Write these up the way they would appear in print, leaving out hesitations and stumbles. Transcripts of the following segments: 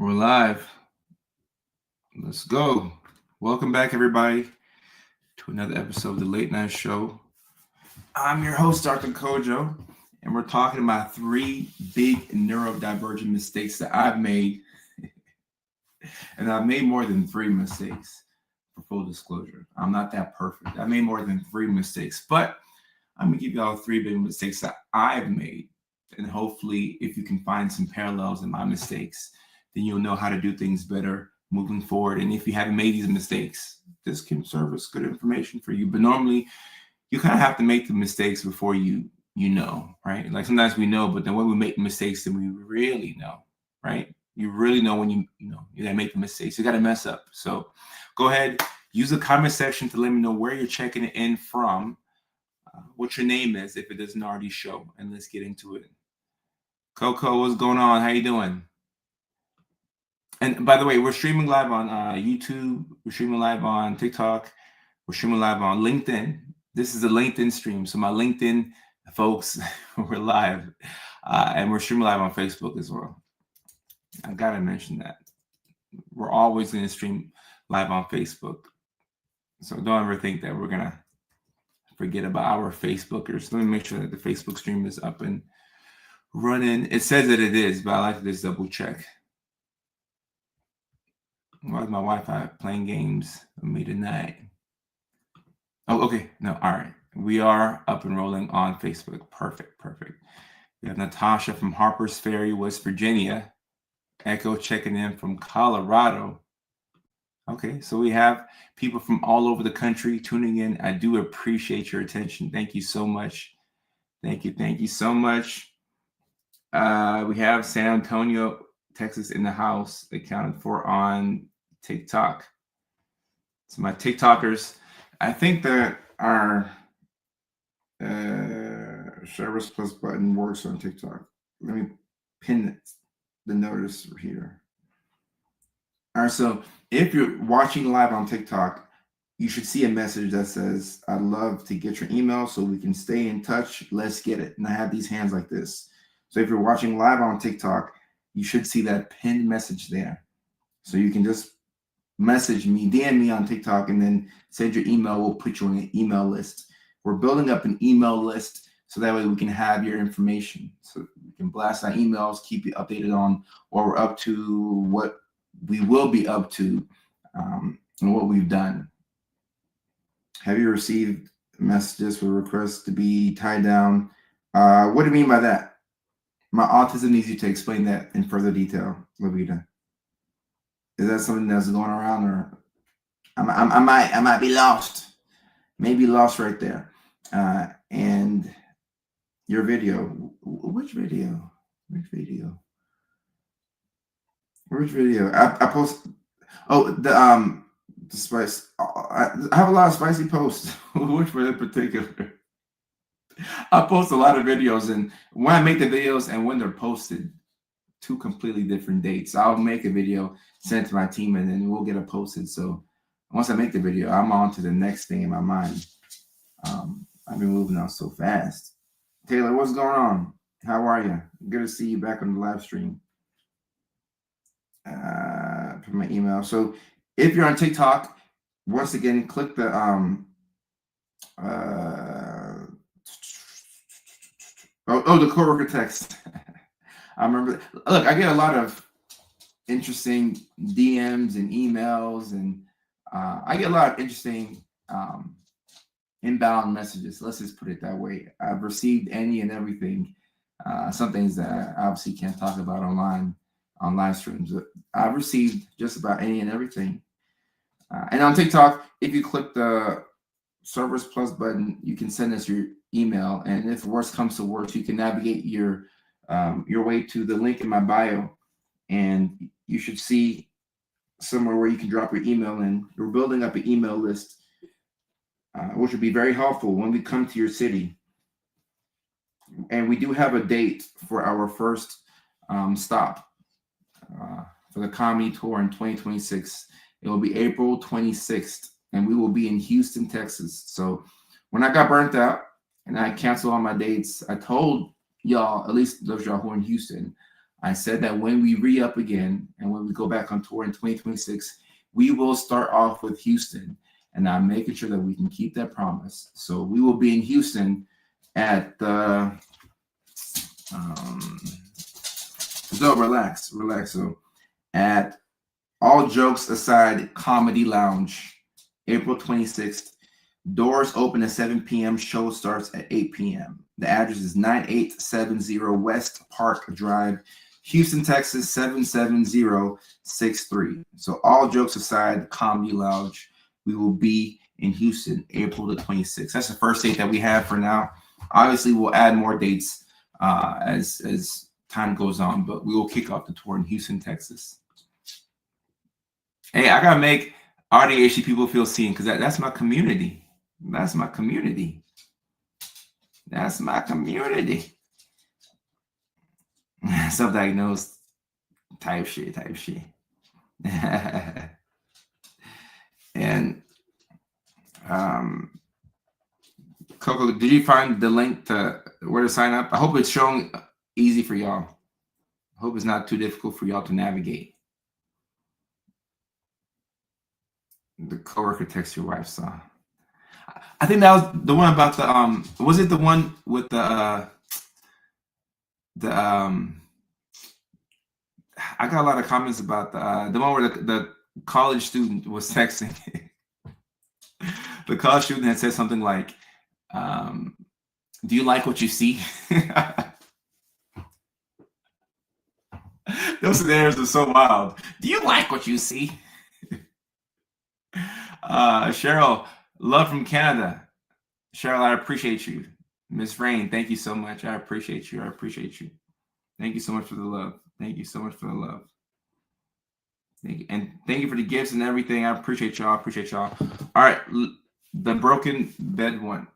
We're live. Let's go. Welcome back, everybody, to another episode of the Late Night Show. I'm your host, Dr. Kojo, and we're talking about three big neurodivergent mistakes that I've made. And I've made more than three mistakes, for full disclosure. I'm not that perfect. I made more than three mistakes, but I'm going to give y'all three big mistakes that I've made. And hopefully, if you can find some parallels in my mistakes, then you'll know how to do things better moving forward. And if you haven't made these mistakes, this can serve as good information for you. But normally, you kind of have to make the mistakes before you know, right? Like sometimes we know, but then when we make mistakes, then we really know, right? You really know when you gotta make the mistakes. You gotta mess up. So go ahead, use the comment section to let me know where you're checking it in from, what your name is if it doesn't already show, and let's get into it. Coco, what's going on? How you doing? And by the way, we're streaming live on YouTube. We're streaming live on TikTok. We're streaming live on LinkedIn. This is a LinkedIn stream. So my LinkedIn folks, we're live. And we're streaming live on Facebook as well. I got to mention that. We're always going to stream live on Facebook. So don't ever think that we're going to forget about our Facebookers. Let me make sure that the Facebook stream is up and running. It says that it is, but I like to just double check. Why is my Wi-Fi playing games with me tonight? Oh, okay. No, all right. We are up and rolling on Facebook. Perfect. We have Natasha from Harpers Ferry, West Virginia. Echo checking in from Colorado. Okay, so we have people from all over the country tuning in. I do appreciate your attention. Thank you so much. Thank you so much. We have San Antonio, Texas in the house, accounted for on TikTok. So my TikTokers, I think that our Service Plus button works on TikTok. Let me pin the notice here. All right, so if you're watching live on TikTok, you should see a message that says, I'd love to get your email so we can stay in touch. Let's get it. And I have these hands like this. So if you're watching live on TikTok, you should see that pinned message there. So you can just message me, DM me on TikTok, and then send your email. We'll put you on an email list. We're building up an email list so that way we can have your information. So we can blast our emails, keep you updated on what we're up to, what we will be up to, and what we've done. Have you received messages with requests to be tied down? What do you mean by that? My autism needs you to explain that in further detail, Lavita. Is that something that's going around, or I might be lost? Maybe lost right there. And your video, which video? I post. Oh, the spice. I have a lot of spicy posts. Which one in particular? I post a lot of videos, and when I make the videos and when they're posted, two completely different dates. I'll make a video, send it to my team, and then we'll get it posted. So once I make the video, I'm on to the next thing in my mind. I've been moving on so fast. Taylor, what's going on? How are you? Good to see you back on the live stream. Put my email. So if you're on TikTok, once again, click the the coworker text. I remember. Look, I get a lot of interesting DMs and emails, and I get a lot of interesting inbound messages. Let's just put it that way. I've received any and everything. Some things that I obviously can't talk about online on live streams. I've received just about any and everything. And on TikTok, if you click the Service Plus button, you can send us your email. And if worse comes to worse, you can navigate your way to the link in my bio, and you should see somewhere where you can drop your email in. We're building up an email list, which would be very helpful when we come to your city. And we do have a date for our first stop for the comedy tour in 2026. It will be April 26th, and we will be in Houston, Texas. So when I got burnt out and I canceled all my dates, I told y'all, at least those y'all who are in Houston, I said that when we re-up again and when we go back on tour in 2026, we will start off with Houston. And I'm making sure that we can keep that promise. So we will be in Houston at the so relax. So at All Jokes Aside Comedy Lounge, April 26th. Doors open at 7 p.m. Show starts at 8 p.m. The address is 9870 West Park Drive, Houston, Texas 77063. So All Jokes Aside Comedy Lounge. We will be in Houston, April the 26th. That's the first date that we have for now. Obviously, we'll add more dates as time goes on, but we will kick off the tour in Houston, Texas. Hey, I gotta make ADHD people feel seen because that's my community. That's my community. That's my community. Self-diagnosed type shit. And Coco, did you find the link to where to sign up? I hope it's showing easy for y'all. I hope it's not too difficult for y'all to navigate. The coworker text your wife saw. I think that was the one about the was it the one with the I got a lot of comments about the one where the college student was texting. The college student had said something like, do you like what you see? Those scenarios are so wild. Do you like what you see? Cheryl, love from Canada. Cheryl, I appreciate you. Miss Rain, thank you so much. I appreciate you. Thank you so much for the love. Thank you so much for the love. And thank you for the gifts and everything. I appreciate y'all. All right, the broken bed one.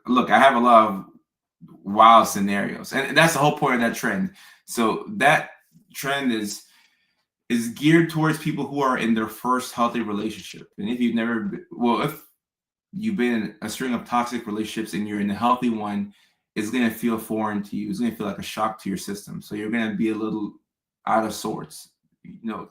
Look, I have a lot of wild scenarios, and that's the whole point of that trend. So that trend is geared towards people who are in their first healthy relationship. And if you've never, if you've been in a string of toxic relationships and you're in a healthy one, it's going to feel foreign to you. It's going to feel like a shock to your system. So you're going to be a little out of sorts.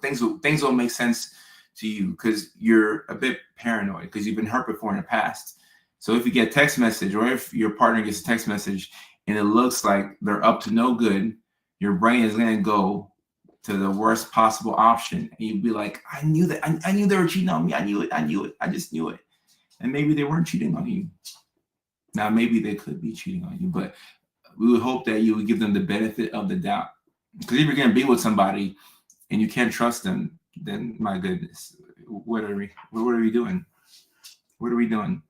Things will make sense to you because you're a bit paranoid because you've been hurt before in the past. So if you get a text message or if your partner gets a text message and it looks like they're up to no good, your brain is going to go to the worst possible option. And you'd be like, I knew that. I knew they were cheating on me. I knew it. I just knew it. And maybe they weren't cheating on you. Now, maybe they could be cheating on you, but we would hope that you would give them the benefit of the doubt. Because if you're going to be with somebody and you can't trust them, then my goodness, what are we doing? What are we doing?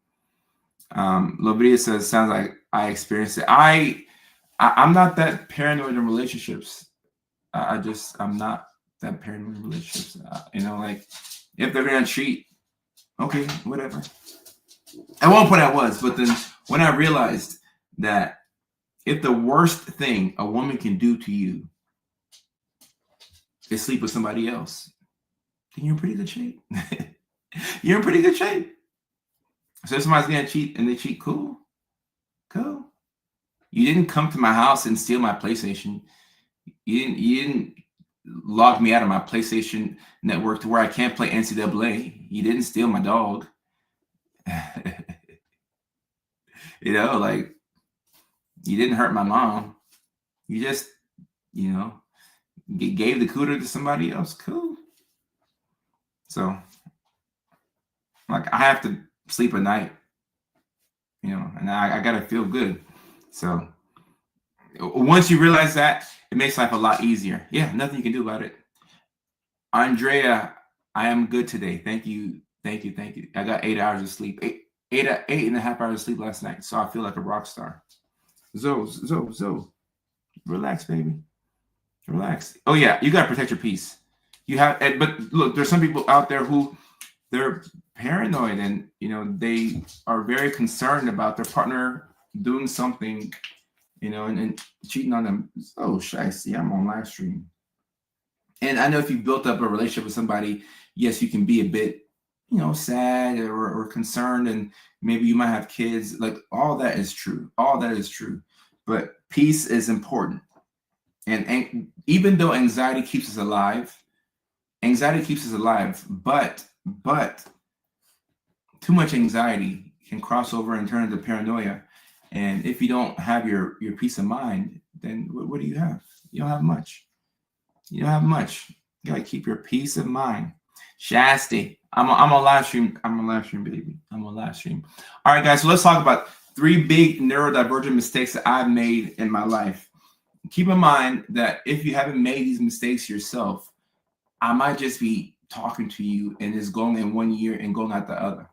Lobedia says, sounds like I experienced it. I'm not that paranoid in relationships. I'm not that paranoid in relationships. Like if they're gonna cheat, okay, whatever. At one point I was, but then when I realized that if the worst thing a woman can do to you is sleep with somebody else, then you're in pretty good shape. You're in pretty good shape. So if somebody's gonna cheat and they cheat, cool. You didn't come to my house and steal my PlayStation. You didn't log me out of my PlayStation network to where I can't play NCAA. You didn't steal my dog. Like you didn't hurt my mom. You just, gave the cooter to somebody else. Cool. So, like, I have to sleep at night, and I gotta feel good. So once you realize that, it makes life a lot easier. Yeah, nothing you can do about it. Andrea, I am good today. Thank you. I got 8 hours of sleep. Eight and a half hours of sleep last night. So I feel like a rock star. Zoe, relax, baby. Relax. Oh yeah, you gotta protect your peace. But look, there's some people out there who they're paranoid and they are very concerned about their partner doing something, and cheating on them. Oh, I see. I'm on live stream. And I know if you built up a relationship with somebody, yes, you can be a bit, sad or concerned, and maybe you might have kids. Like all that is true. But peace is important. And even though anxiety keeps us alive, but too much anxiety can cross over and turn into paranoia. And if you don't have your peace of mind, then what do you have? You don't have much. You don't have much. You gotta keep your peace of mind. Shasti, I'm on live stream. I'm on live stream, baby. I'm on live stream. All right, guys. So let's talk about 3 big neurodivergent mistakes that I've made in my life. Keep in mind that if you haven't made these mistakes yourself, I might just be talking to you and it's going in one ear and going out the other.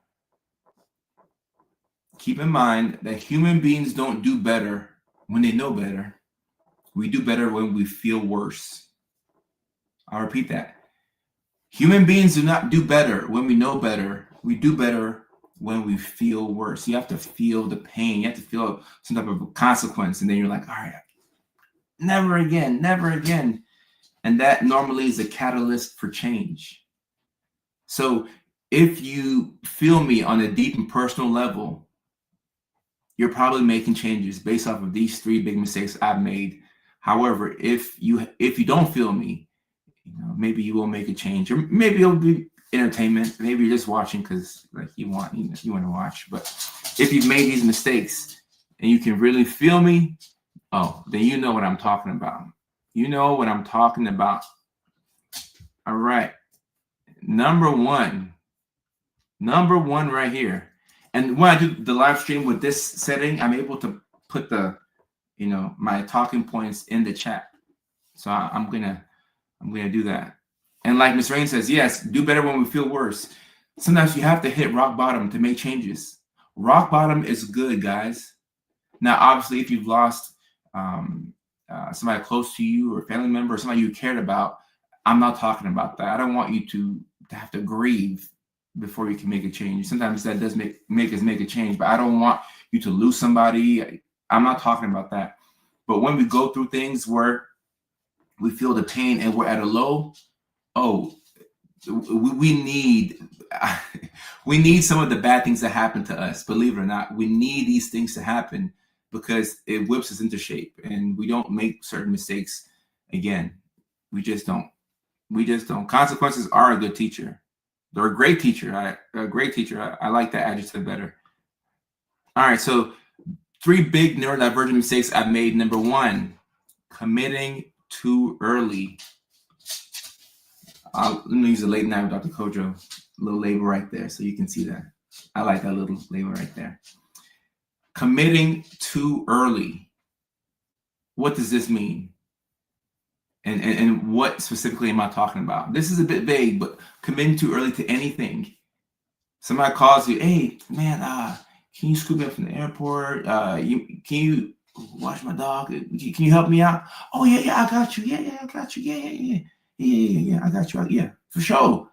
Keep in mind that human beings don't do better when they know better. We do better when we feel worse. I'll repeat that. Human beings do not do better when we know better. We do better when we feel worse. You have to feel the pain. You have to feel some type of consequence. And then you're like, all right, never again, never again. And that normally is a catalyst for change. So if you feel me on a deep and personal level, you're probably making changes based off of these 3 big mistakes I've made. However, if you don't feel me, maybe you will make a change, or maybe it'll be entertainment. Maybe you're just watching because like you want to watch. But if you've made these mistakes and you can really feel me, then you know what I'm talking about. You know what I'm talking about. All right. Number one right here. And when I do the live stream with this setting, I'm able to put the, my talking points in the chat. So I'm gonna do that. And like Miss Rain says, yes, do better when we feel worse. Sometimes you have to hit rock bottom to make changes. Rock bottom is good, guys. Now, obviously, if you've lost somebody close to you or a family member or somebody you cared about, I'm not talking about that. I don't want you to have to grieve before you can make a change. Sometimes that does make us make a change, but I don't want you to lose somebody. I'm not talking about that. But when we go through things where we feel the pain and we're at a low, we need some of the bad things that happen to us. Believe it or not, we need these things to happen because it whips us into shape, and we don't make certain mistakes again. We just don't. Consequences are a good teacher. They're a great teacher. I like that adjective better. All right, so 3 big neurodivergent mistakes I've made. Number 1, committing too early. Let me use a late night with Dr. Kojo. A little label right there so you can see that. I like that little label right there. Committing too early. What does this mean? And what specifically am I talking about? This is a bit vague, but committing too early to anything. Somebody calls you, hey, man, can you scoop me up from the airport? Can you watch my dog? Can you help me out? Oh, yeah, I got you. Yeah, I got you. Yeah, I got you. Yeah, for sure.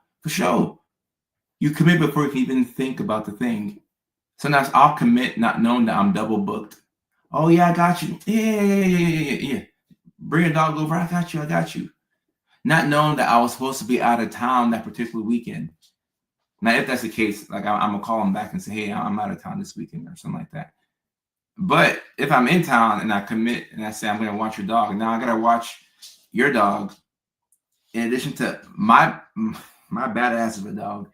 You commit before you can even think about the thing. Sometimes I'll commit not knowing that I'm double booked. Oh, yeah, I got you. Yeah. Bring a dog over. I got you. Not knowing that I was supposed to be out of town that particular weekend. Now, if that's the case, like I'm gonna call them back and say, hey, I'm out of town this weekend or something like that. But if I'm in town and I commit and I say I'm gonna watch your dog, now I gotta watch your dog in addition to my badass of a dog.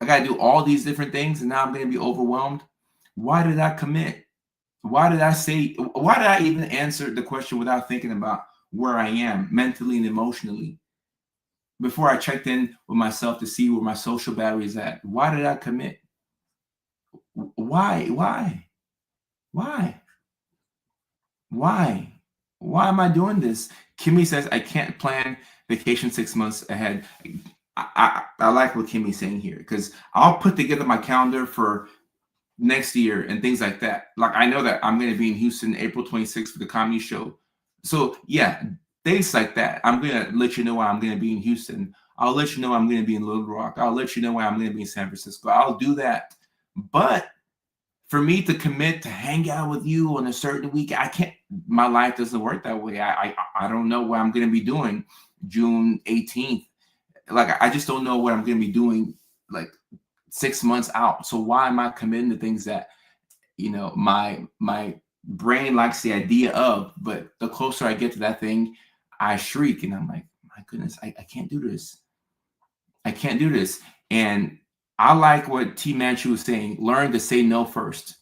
I gotta do all these different things, and now I'm gonna be overwhelmed. Why did I commit? Why did I even answer the question without thinking about where I am mentally and emotionally? Before I checked in with myself to see where my social battery is at. Why did I commit? Why am I doing this? Kimmy says I can't plan vacation 6 months ahead. I like what Kimmy's saying here, because I'll put together my calendar for next year and things like that. Like, I know that I'm going to be in Houston April 26th for the comedy show. So yeah, things like that. I'm going to let you know why I'm going to be in Houston. I'll let you know I'm going to be in Little Rock. I'll let you know why I'm going to be in San Francisco. I'll do that. But for me to commit to hang out with you on a certain week, I can't. My life doesn't work that way. I don't know what I'm going to be doing June 18th. Like, I just don't know what I'm going to be doing like 6 months out. So why am I committing to things that, my brain likes the idea of, but the closer I get to that thing, I shriek and I'm like, my goodness, I can't do this. I can't do this. And I like what T Manchu was saying, learn to say no first.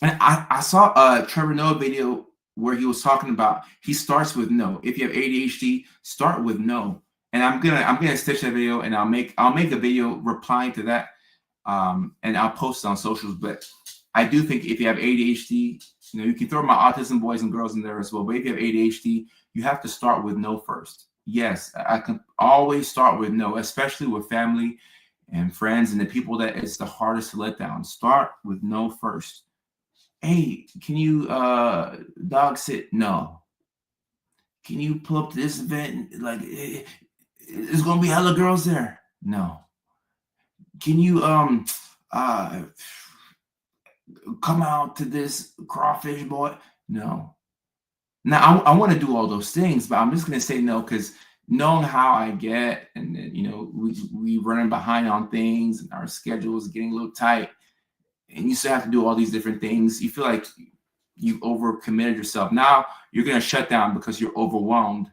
And I saw a Trevor Noah video where he was talking about he starts with no. If you have ADHD, start with no. And I'm gonna stitch that video and I'll make a video replying to that. And I'll post it on socials. But I do think if you have ADHD, you can throw my autism boys and girls in there as well. But if you have ADHD, you have to start with no first. Yes, I can always start with no, especially with family and friends and the people that it's the hardest to let down. Start with no first. Hey, can you dog sit? No. Can you pull up to this event? Like, there's gonna be hella girls there. No. Can you come out to this crawfish boy? No. Now I want to do all those things, but I'm just gonna say no because knowing how I get, and then, we running behind on things, and our schedule is getting a little tight, and you still have to do all these different things. You feel like you've overcommitted yourself. Now you're gonna shut down because you're overwhelmed,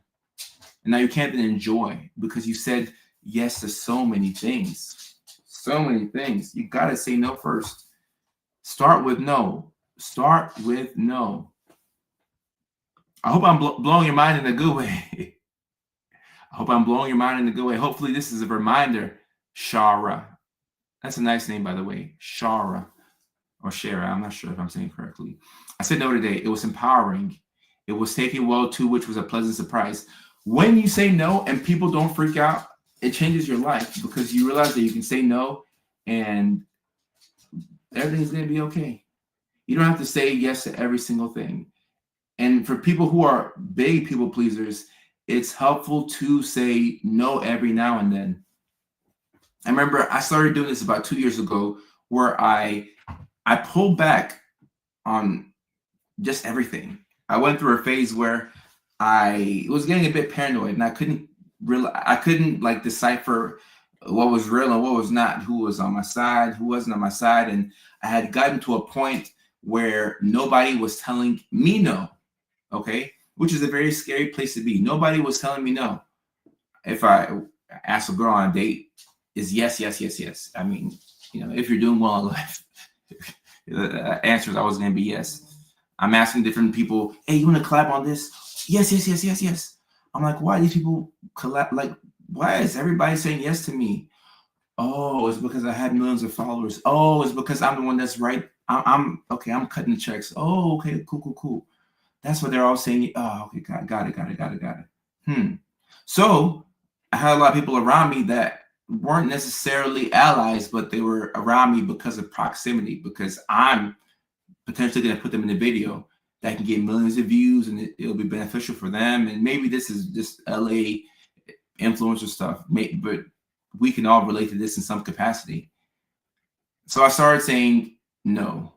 and now you can't then enjoy because you said yes to so many things. So many things. You gotta say no first. Start with no. Start with no. I hope I'm blowing your mind in a good way. I hope I'm blowing your mind in a good way. Hopefully this is a reminder. Shara. That's a nice name, by the way. Shara. Or Shara. I'm not sure if I'm saying it correctly. I said no today. It was empowering. It was taken well too, which was a pleasant surprise. When you say no and people don't freak out, it changes your life because you realize that you can say no and everything's going to be okay. You don't have to say yes to every single thing. And for people who are big people pleasers, it's helpful to say no every now and then. I remember I started doing this about 2 years ago where I pulled back on just everything. I went through a phase where I was getting a bit paranoid and I couldn't like decipher what was real and what was not, who was on my side, who wasn't on my side. And I had gotten to a point where nobody was telling me no. Okay, which is a very scary place to be. Nobody was telling me no. If I ask a girl on a date, is yes, yes, yes, yes. I mean, if you're doing well in life, the answer is always going to be yes. I'm asking different people, hey, you want to collab on this? Yes, yes, yes, yes, yes. I'm like, why these people collab? Like, why is everybody saying yes to me? Oh, it's because I had millions of followers. Oh, it's because I'm the one that's right. I'm okay. I'm cutting the checks. Oh, okay, cool. That's what they're all saying. Oh, okay, got it. So I had a lot of people around me that weren't necessarily allies, but they were around me because of proximity, because I'm potentially going to put them in a video that can get millions of views and it'll be beneficial for them. And maybe this is just LA influencer stuff, but we can all relate to this in some capacity. So I started saying no.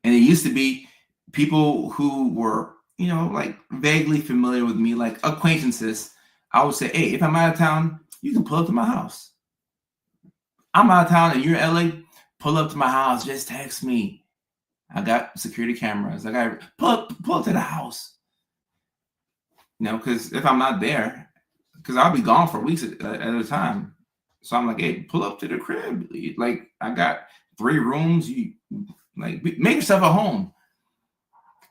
And it used to be people who were, like vaguely familiar with me, like acquaintances. I would say, hey, if I'm out of town, you can pull up to my house. I'm out of town and you're in LA, pull up to my house, just text me. I got security cameras. I got pull up to the house. Because if I'm not there, because I'll be gone for weeks at a time. So I'm like, hey, pull up to the crib. Like, I got 3 rooms. You like make yourself at home.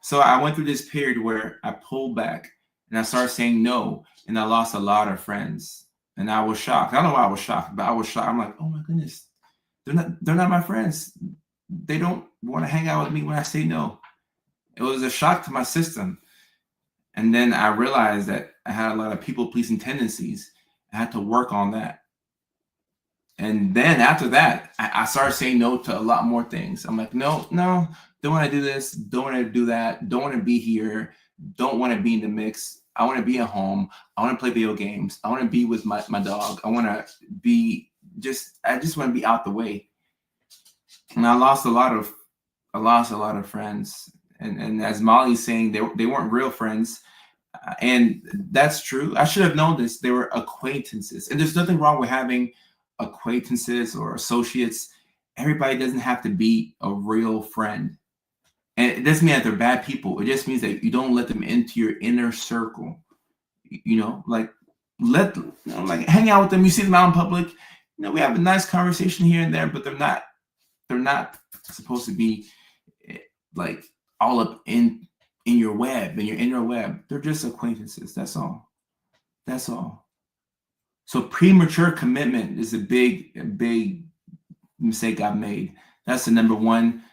So I went through this period where I pulled back and I started saying no, and I lost a lot of friends. And I was shocked. I don't know why I was shocked, but I was shocked. I'm like, oh my goodness, they're not my friends. They don't want to hang out with me when I say no. It was a shock to my system. And then I realized that I had a lot of people-pleasing tendencies. I had to work on that. And then after that, I started saying no to a lot more things. I'm like, no, don't want to do this, don't want to do that, don't want to be here, don't want to be in the mix. I want to be at home. I want to play video games. I want to be with my dog. I want to be I just want to be out the way. And I lost a lot of friends. And as Molly's saying, they weren't real friends. And that's true. I should have known this. They were acquaintances. And there's nothing wrong with having acquaintances or associates. Everybody doesn't have to be a real friend. And it doesn't mean that they're bad people. It just means that you don't let them into your inner circle. Like like hang out with them. You see them out in public. We have a nice conversation here and there, but they're not supposed to be like all up in your web, in your inner web. They're just acquaintances. That's all. That's all. So premature commitment is a big mistake I've made. That's the number one.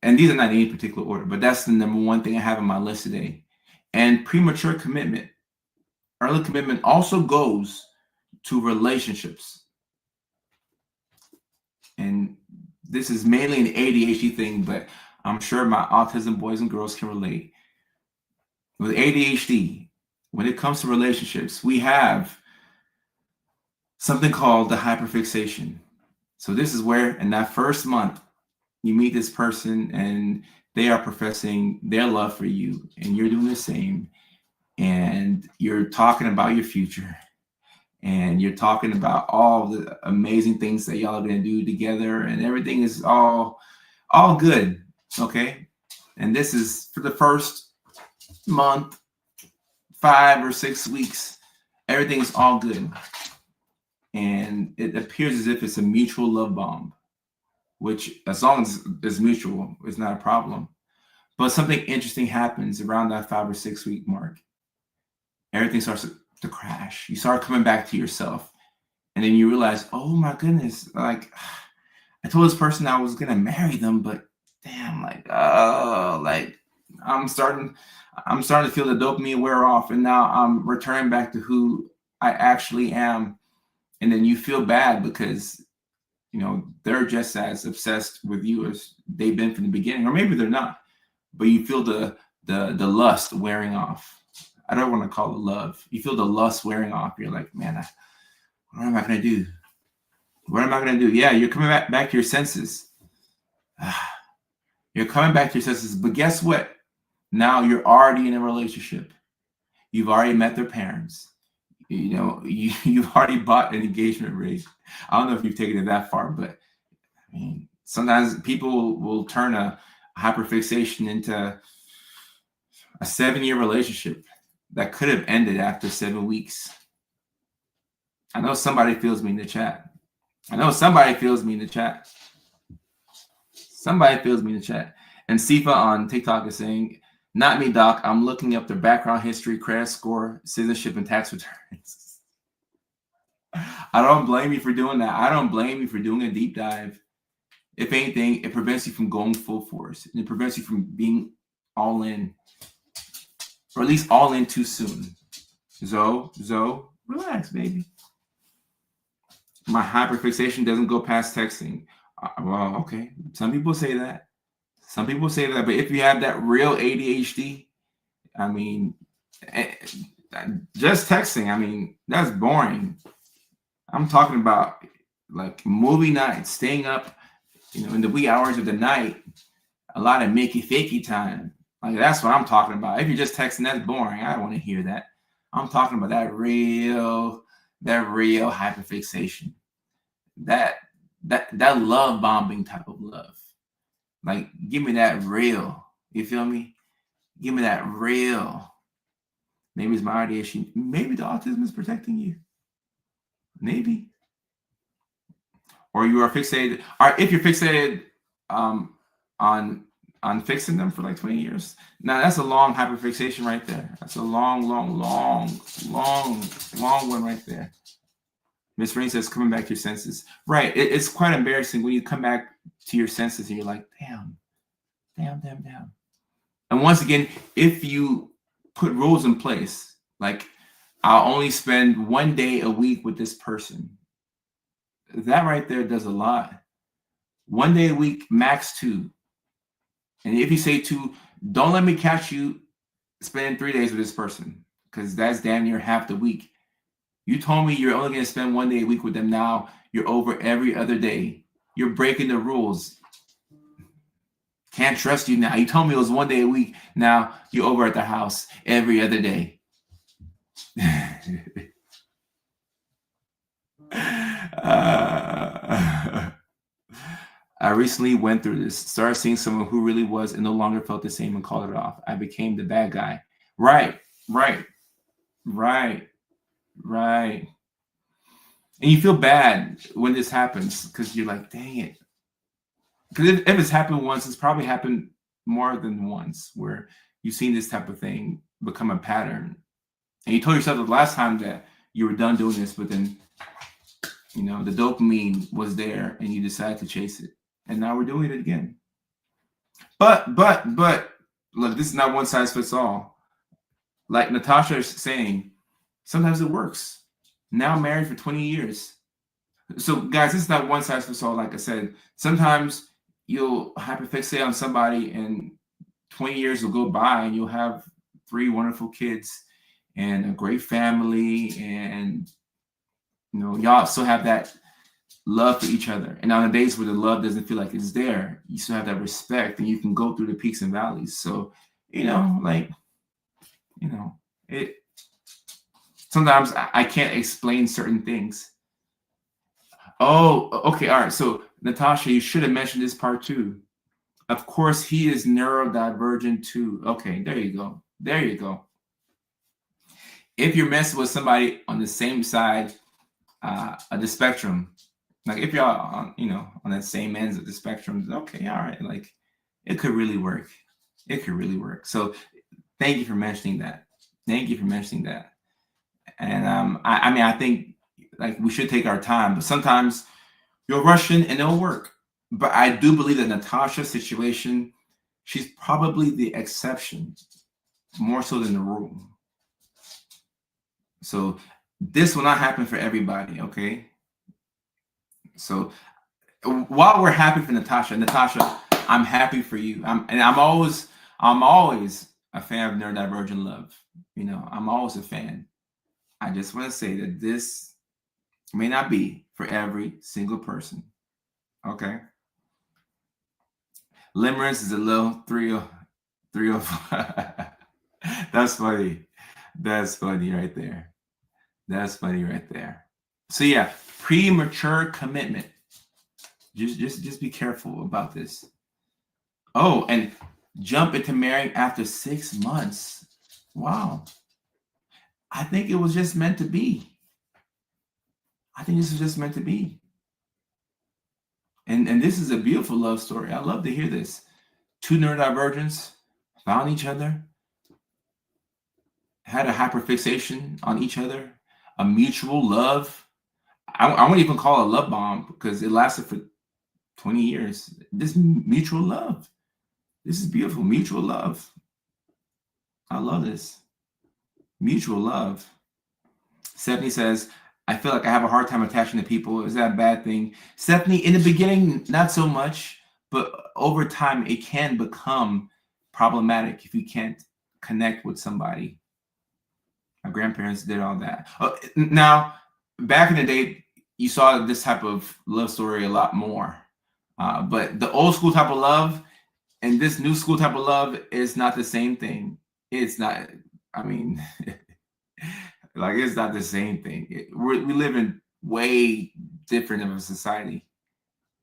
And these are not in any particular order, but that's the number one thing I have on my list today. And premature commitment, early commitment also goes to relationships. And this is mainly an ADHD thing, but I'm sure my autism boys and girls can relate. With ADHD, when it comes to relationships, we have something called the hyperfixation. So this is where in that first month, you meet this person and they are professing their love for you and you're doing the same. And you're talking about your future. And you're talking about all the amazing things that y'all are going to do together. And everything is all good. Okay. And this is for the first month, 5 or 6 weeks. Everything is all good. And it appears as if it's a mutual love bomb, which as long as it's mutual, it's not a problem. But something interesting happens around that 5 or 6 week mark. Everything starts to crash. You start coming back to yourself. And then you realize, oh my goodness, like I told this person I was going to marry them, but damn, I'm starting to feel the dopamine wear off. And now I'm returning back to who I actually am. And then you feel bad because, they're just as obsessed with you as they've been from the beginning, or maybe they're not, but you feel the lust wearing off. I don't want to call it love. You feel the lust wearing off. You're like, man, what am I going to do? What am I going to do? Yeah, you're coming back to your senses. You're coming back to your senses. But guess what? Now you're already in a relationship. You've already met their parents. You've already bought an engagement ring. I don't know if you've taken it that far, but I mean, sometimes people will turn a hyperfixation into a 7-year relationship that could have ended after 7 weeks. I know somebody feels me in the chat. Somebody feels me in the chat. And Sifa on TikTok is saying, not me, Doc. I'm looking up their background history, credit score, citizenship, and tax returns. I don't blame you for doing that. I don't blame you for doing a deep dive. If anything, it prevents you from going full force. And it prevents you from being all in. Or at least all in too soon. Zoe, relax, baby. My hyperfixation doesn't go past texting. Well, okay. Some people say that. But if you have that real ADHD, I mean, just texting, I mean, that's boring. I'm talking about like movie nights, staying up, in the wee hours of the night, a lot of makey fakey time. Like that's what I'm talking about. If you're just texting, that's boring. I don't want to hear that. I'm talking about that real hyperfixation. That love bombing type of love. Like, give me that real. You feel me? Give me that real. Maybe it's my ADHD. Maybe the autism is protecting you. Maybe. Or you are fixated. Or if you're fixated on fixing them for like 20 years. Now that's a long hyperfixation right there. That's a long one right there. Miss Rain says, coming back to your senses. Right. It's quite embarrassing when you come back to your senses and you're like, damn. And once again, if you put rules in place, like I'll only spend 1 day a week with this person, that right there does a lot. 1 day a week, max 2. And if you say 2, don't let me catch you spending 3 days with this person, because that's damn near half the week. You told me you're only going to spend 1 day a week with them. Now you're over every other day. You're breaking the rules. Can't trust you now. You told me it was 1 day a week. Now you're over at the house every other day. I recently went through this, started seeing someone who really was and no longer felt the same and called it off. I became the bad guy. Right, right, right, right. And you feel bad when this happens because you're like, dang it. Because if it's happened once, it's probably happened more than once where you've seen this type of thing become a pattern. And you told yourself the last time that you were done doing this, but then, the dopamine was there and you decided to chase it. And now we're doing it again. But, look, this is not one size fits all. Like Natasha is saying, sometimes it works. Now I'm married for 20 years. So, guys, this is not one size fits all. Like I said, sometimes you'll hyperfixate on somebody and 20 years will go by and you'll have 3 wonderful kids and a great family, and y'all still have that love for each other. And on the days where the love doesn't feel like it's there, you still have that respect and you can go through the peaks and valleys. So, it sometimes I can't explain certain things. Oh, okay. All right. So, Natasha, you should have mentioned this part too. Of course, he is neurodivergent too. Okay, there you go. There you go. If you're messing with somebody on the same side of the spectrum, like if you're on, on that same ends of the spectrum, okay, all right, like it could really work. It could really work. So, thank you for mentioning that. Thank you for mentioning that. And I think like we should take our time, but sometimes you'll rush in and it'll work. But I do believe that Natasha's situation, she's probably the exception more so than the rule. So this will not happen for everybody, okay? So while we're happy for Natasha, I'm happy for you. I'm always a fan of neurodivergent love. I'm always a fan. I just want to say that this may not be for every single person. Okay. Limerence is a little 305. That's funny. That's funny right there. That's funny right there. So yeah, premature commitment. Just be careful about this. Oh, and jump into marrying after 6 months. Wow. I think it was just meant to be. I think this is just meant to be. And this is a beautiful love story. I love to hear this. 2 neurodivergents found each other, had a hyperfixation on each other, a mutual love. I wouldn't even call it a love bomb because it lasted for 20 years. This mutual love. This is beautiful. Mutual love. I love this. Mutual love. Stephanie says, I feel like I have a hard time attaching to people. Is that a bad thing? Stephanie, in the beginning, not so much, but over time, it can become problematic if you can't connect with somebody. My grandparents did all that. Now, back in the day, you saw this type of love story a lot more. But the old school type of love and this new school type of love is not the same thing. It's not, like it's not the same thing. We live in way different of a society.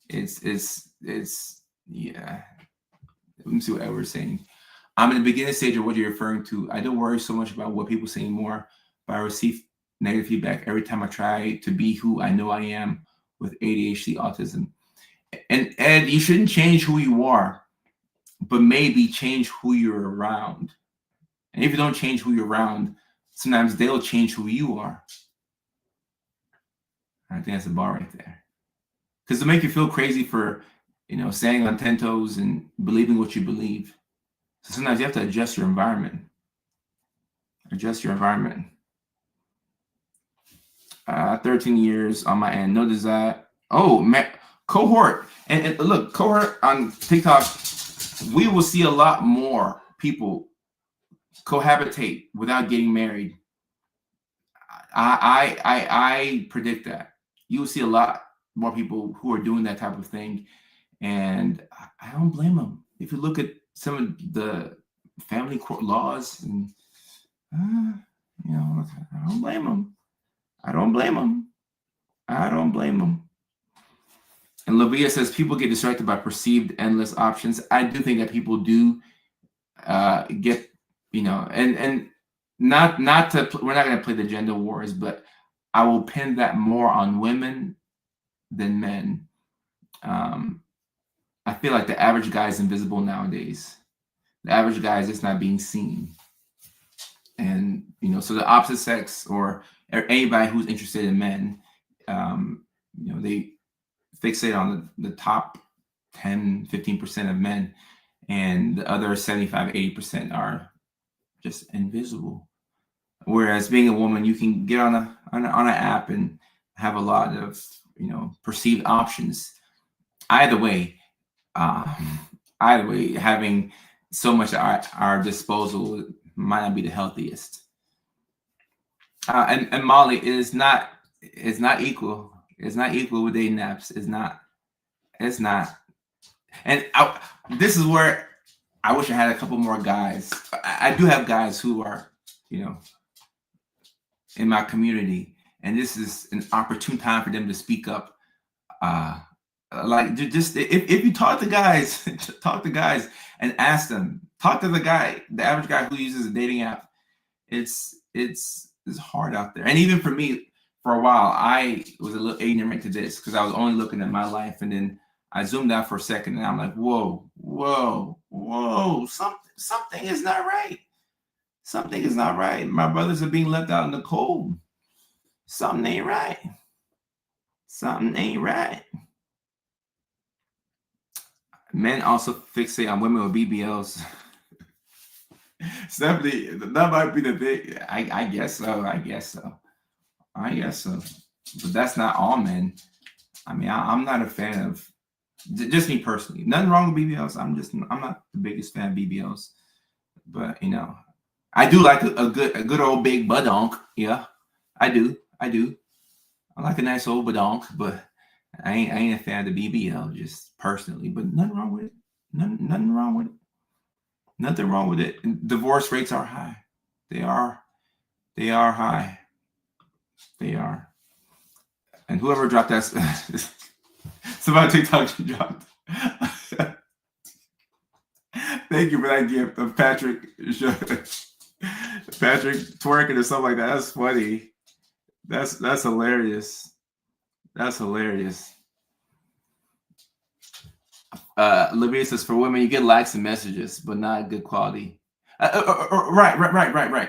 It's yeah. Let me see what Edward's saying. I'm in the beginning stage of what you're referring to. I don't worry so much about what people say anymore, but I receive negative feedback every time I try to be who I know I am with ADHD autism. And Ed, you shouldn't change who you are, but maybe change who you're around. And if you don't change who you're around, sometimes they'll change who you are. I think that's the bar right there. Because to make you feel crazy for, standing on 10 toes and believing what you believe. So sometimes you have to adjust your environment. Adjust your environment. 13 years on my end. No desire. Oh, man. Cohort. And look, cohort on TikTok, we will see a lot more people cohabitate without getting married. I predict that. You will see a lot more people who are doing that type of thing. And I don't blame them. If you look at some of the family court laws, and I don't blame them. I don't blame them. I don't blame them. And Lavia says people get distracted by perceived endless options. I do think that people do get, and not to, we're not going to play the gender wars, but I will pin that more on women than men. I feel like the average guy is invisible nowadays. The average guy is just not being seen. And, so the opposite sex or anybody who's interested in men, they fixate on the top 10, 15% of men, and the other 75, 80% are just invisible. Whereas being a woman, you can get on an app and have a lot of, perceived options. Either way, having so much at our disposal might not be the healthiest. And Molly, it's not equal. It's not equal with dating apps. It's not. And this is where I wish I had a couple more guys. I do have guys who are, in my community, and this is an opportune time for them to speak up. Like, just if you talk to guys, and ask them. Talk to the average guy who uses a dating app. It's hard out there. And even for me, for a while, I was a little ignorant to this because I was only looking at my life, and then I zoomed out for a second, and I'm like, whoa, something is not right. Something is not right. My brothers are being left out in the cold. Something ain't right. Something ain't right. Men also fixate on women with BBLs. Stephanie, that might be the big. I guess so. But that's not all men. I mean, I'm not a fan of, just me personally. Nothing wrong with BBLs. I'm not the biggest fan of BBLs. But I do like a good old big badonk. Yeah, I do. I like a nice old badonk, but I ain't a fan of the BBL, just personally. But nothing wrong with it. Nothing wrong with it. Nothing wrong with it. Divorce rates are high. They are high. They are. And whoever dropped that, somebody TikTok dropped. Thank you for that gift of Patrick twerking or something like that. That's funny. That's hilarious. That's hilarious. Olivia says, for women, you get likes and messages, but not good quality. Right.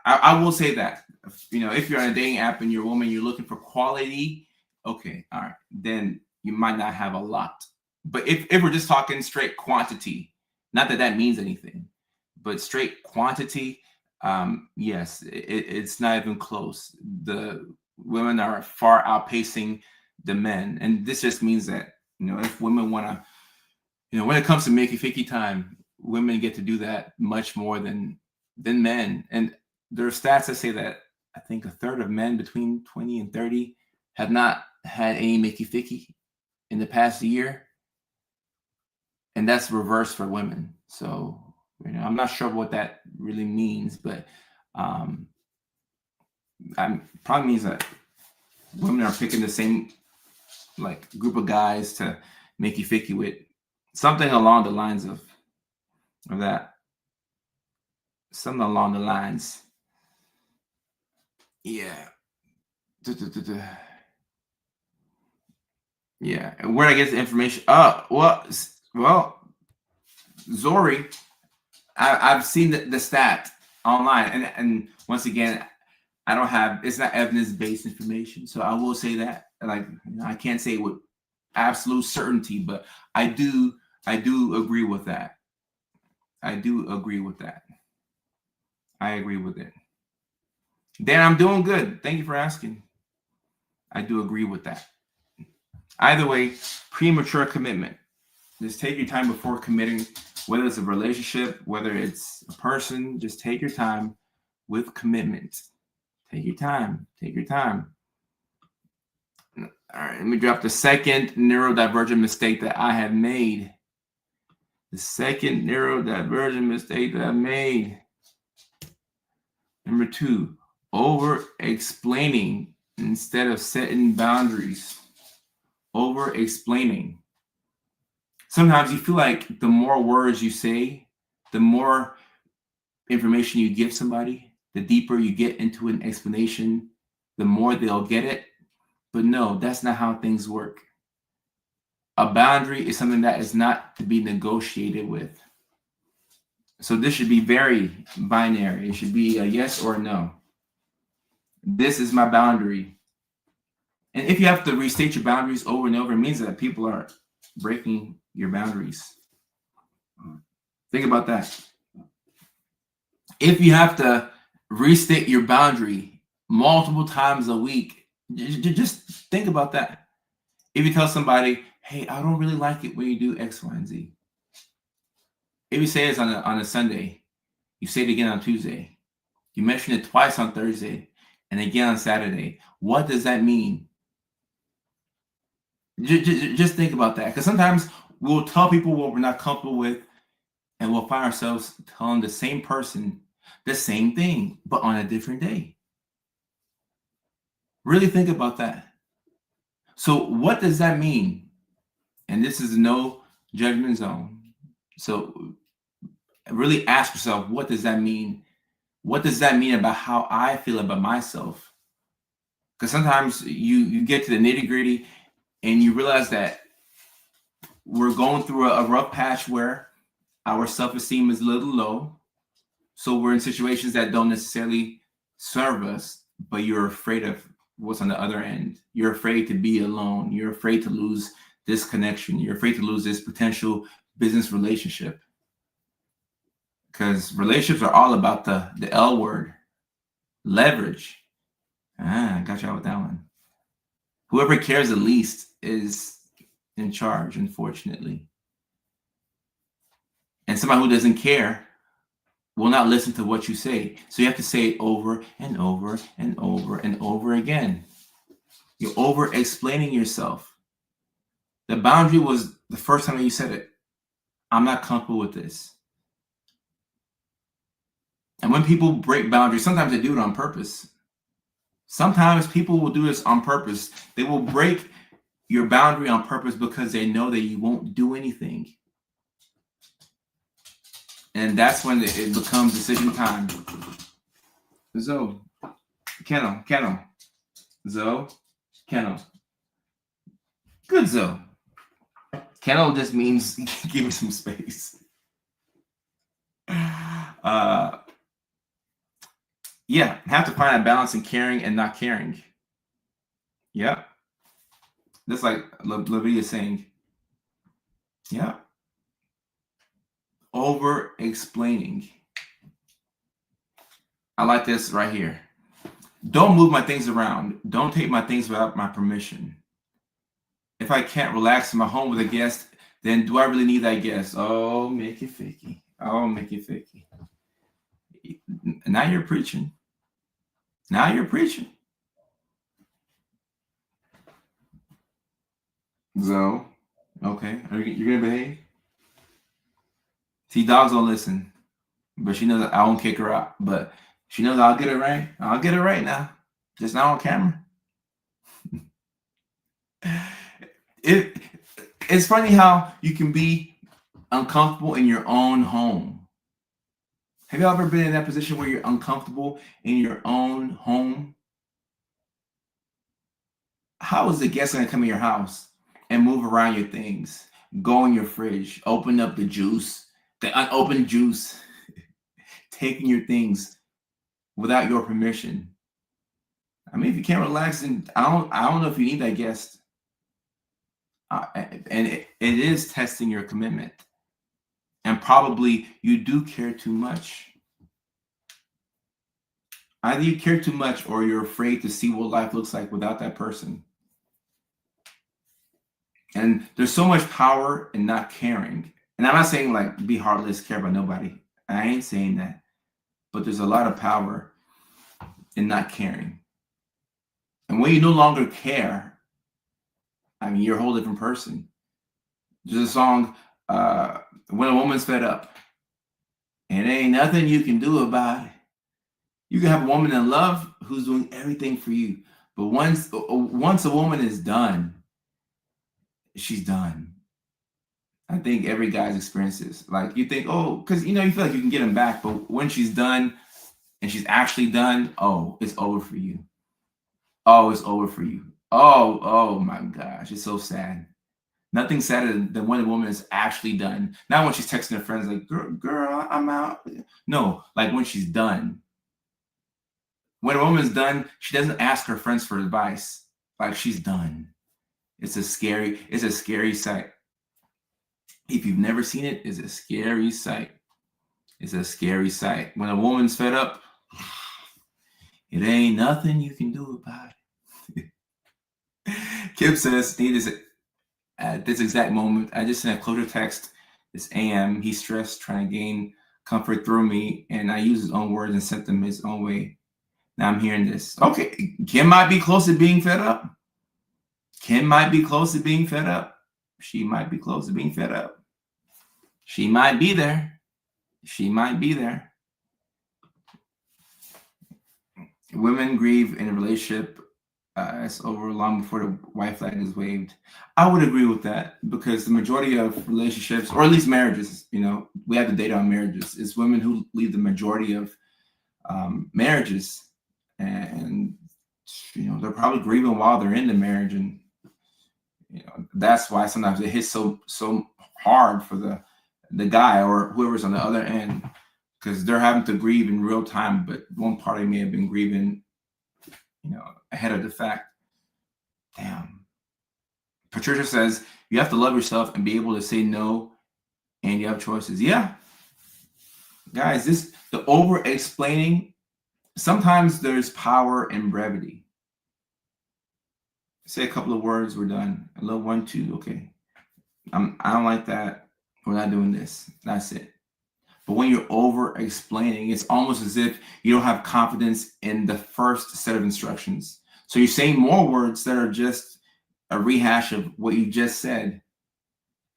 I will say that. If you're on a dating app and you're a woman, you're looking for quality, okay, all right, then you might not have a lot. But if we're just talking straight quantity, not that means anything, but straight quantity, yes, it's not even close. The women are far outpacing the men, and this just means that if women want to, when it comes to Mickey Ficky time, women get to do that much more than men. And there are stats that say that I think a third of men between 20 and 30 have not had any Mickey Ficky in the past year, and that's reverse for women. So I'm not sure what that really means, but probably means that women are picking the same group of guys to make you ficky with, something along the lines of that. Something along the lines. Yeah. Yeah. And where I get the information? Well, Zori, I've seen the stat online, and once again, it's not evidence-based information. So I will say that, I can't say it with absolute certainty, but I do agree with that. I agree with it. Dan, I'm doing good. Thank you for asking. I do agree with that. Either way, premature commitment. Just take your time before committing, whether it's a relationship, whether it's a person, just take your time with commitment. Take your time. All right, let me drop the second neurodivergent mistake that I have made. The second neurodivergent mistake that I made. Number 2, over-explaining instead of setting boundaries. over explaining. Sometimes you feel like the more words you say, the more information you give somebody, the deeper you get into an explanation, the more they'll get it. But no, that's not how things work. A boundary is something that is not to be negotiated with. So this should be very binary. It should be a yes or a no. This is my boundary. And if you have to restate your boundaries over and over, it means that people are breaking your boundaries. Think about that. If you have to restate your boundary multiple times a week, just think about that. If you tell somebody, hey, I don't really like it when you do X, Y, and Z. If you say this on a Sunday, you say it again on Tuesday, you mention it twice on Thursday, and again on Saturday, what does that mean? Just think about that. Because sometimes we'll tell people what we're not comfortable with, and we'll find ourselves telling the same person the same thing, but on a different day. Really think about that. So what does that mean? And this is no judgment zone. So really ask yourself, what does that mean? What does that mean about how I feel about myself? Because sometimes you get to the nitty-gritty and you realize that we're going through a rough patch where our self-esteem is a little low. So we're in situations that don't necessarily serve us, but you're afraid of what's on the other end. You're afraid to be alone. You're afraid to lose this connection. You're afraid to lose this potential business relationship. Because relationships are all about the L word, leverage. I got y'all with that one. Whoever cares the least is in charge, unfortunately. And somebody who doesn't care will not listen to what you say. So you have to say it over and over and over and over again. You're over explaining yourself. The boundary was the first time that you said it. I'm not comfortable with this. And when people break boundaries, sometimes they do it on purpose. Sometimes people will do this on purpose. They will break your boundary on purpose because they know that you won't do anything. And that's when it becomes decision time. Zoe, Kennel. Zoe, Kennel. Good, Zoe. Kennel just means give me some space. Yeah, have to find a balance in caring and not caring. Yeah. Just like Lavia is saying. Yeah. Over explaining. I like this right here. Don't move my things around. Don't take my things without my permission. If I can't relax in my home with a guest, then do I really need that guest? Oh, make it fakey. Oh, make it fakey. Now you're preaching. Now you're preaching. So, okay. You're going to behave? See, dogs don't listen. But she knows I won't kick her out. But she knows I'll get it right. I'll get it right now. Just not on camera. It's funny how you can be uncomfortable in your own home. Have you ever been in that position where you're uncomfortable in your own home? How is the guest going to come in your house and move around your things, go in your fridge, open up the juice, the unopened juice, taking your things without your permission? I mean, if you can't relax, then I don't know if you need that guest. And it is testing your commitment. And probably you do care too much. Either you care too much or you're afraid to see what life looks like without that person. And there's so much power in not caring. And I'm not saying like be heartless, care about nobody. I ain't saying that. But there's a lot of power in not caring. And when you no longer care, I mean, you're a whole different person. There's a song, When a Woman's Fed Up. And there ain't nothing you can do about it. You can have a woman in love who's doing everything for you. But once a woman is done, she's done. I think every guy's experienced this. Like you think, oh, because you feel like you can get him back, but when she's done and she's actually done, oh, it's over for you. Oh, it's over for you. Oh my gosh, it's so sad. Nothing sadder than when a woman is actually done. Not when she's texting her friends like, girl, I'm out. No, like when she's done. When a woman's done, she doesn't ask her friends for advice. Like she's done. It's a scary sight. If you've never seen it, it's a scary sight. It's a scary sight. When a woman's fed up, it ain't nothing you can do about it. Kip says, at this exact moment, I just sent a closure text this AM. He's stressed, trying to gain comfort through me, and I used his own words and sent them his own way. Now I'm hearing this. Okay, Kim might be close to being fed up. Kim might be close to being fed up. She might be close to being fed up. She might be there. She might be there. Women grieve in a relationship it's over long before the white flag is waved. I would agree with that because the majority of relationships, or at least marriages, we have the data on marriages, is women who leave the majority of marriages, and they're probably grieving while they're in the marriage, and that's why sometimes it hits so hard for the guy or whoever's on the other end, because they're having to grieve in real time, but one party may have been grieving ahead of the fact. Damn. Patricia says you have to love yourself and be able to say no, and you have choices. Yeah, guys, the over explaining, sometimes there's power in brevity. Say a couple of words, we're done. I love 1, 2, okay. I don't like that. We're not doing this. That's it. But when you're over explaining, it's almost as if you don't have confidence in the first set of instructions. So you're saying more words that are just a rehash of what you just said.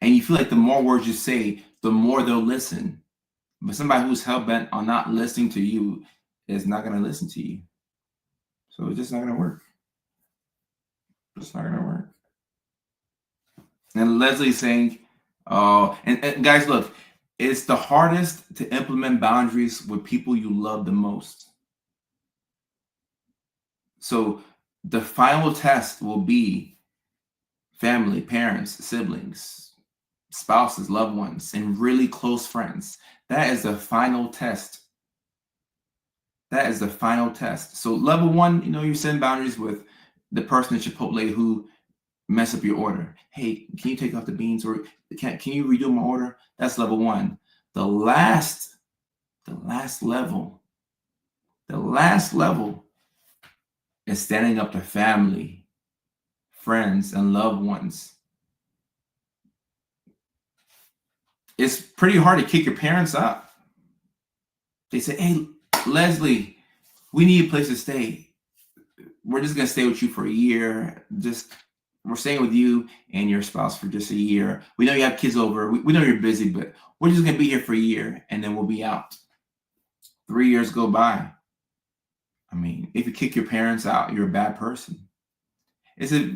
And you feel like the more words you say, the more they'll listen. But somebody who's hell-bent on not listening to you is not going to listen to you. So it's just not going to work. It's not going to work. And Leslie's saying, oh, and guys, look, it's the hardest to implement boundaries with people you love the most. So the final test will be family, parents, siblings, spouses, loved ones, and really close friends. That is the final test. That is the final test. So level 1, you set boundaries with the person at Chipotle who mess up your order. Hey, can you take off the beans, or can you redo my order? That's level 1. The last level is standing up to family, friends, and loved ones. It's pretty hard to kick your parents out. They say, hey, Leslie, we need a place to stay. We're just going to stay with you for a year. We're staying with you and your spouse for just a year. We know you have kids over. We know you're busy, but we're just going to be here for a year, and then we'll be out. 3 years go by. I mean, if you kick your parents out, you're a bad person. It's a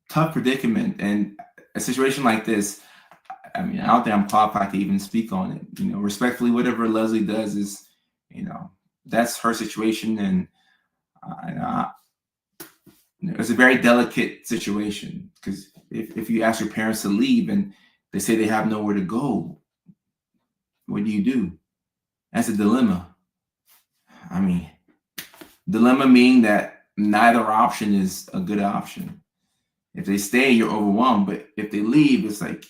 tough predicament. And a situation like this, I mean, I don't think I'm qualified to even speak on it. Respectfully, whatever Leslie does is, that's her situation. And it's a very delicate situation, because if you ask your parents to leave and they say they have nowhere to go, what do? That's a dilemma. I mean, dilemma meaning that neither option is a good option. If they stay, you're overwhelmed. But if they leave, it's like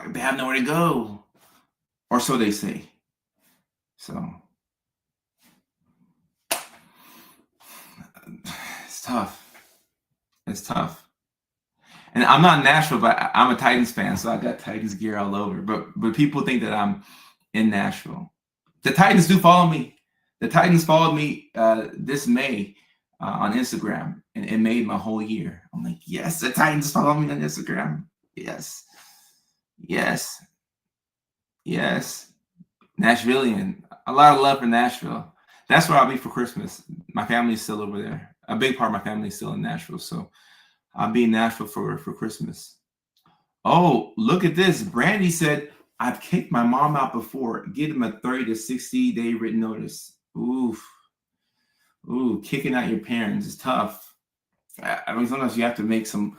they have nowhere to go. Or so they say. So it's tough. It's tough. And I'm not in Nashville, but I'm a Titans fan, so I got Titans gear all over. But people think that I'm in Nashville. The Titans do follow me. The Titans followed me this May on Instagram, and it made my whole year. I'm like, yes, the Titans follow me on Instagram. Yes. Nashvillian. A lot of love for Nashville. That's where I'll be for Christmas. My family's still over there. A big part of my family is still in Nashville, so I'll be in Nashville for Christmas. Oh, look at this. Brandy said, I've kicked my mom out before. Give them a 30 to 60-day written notice. Oof. Ooh, kicking out your parents is tough. I mean, sometimes you have to make some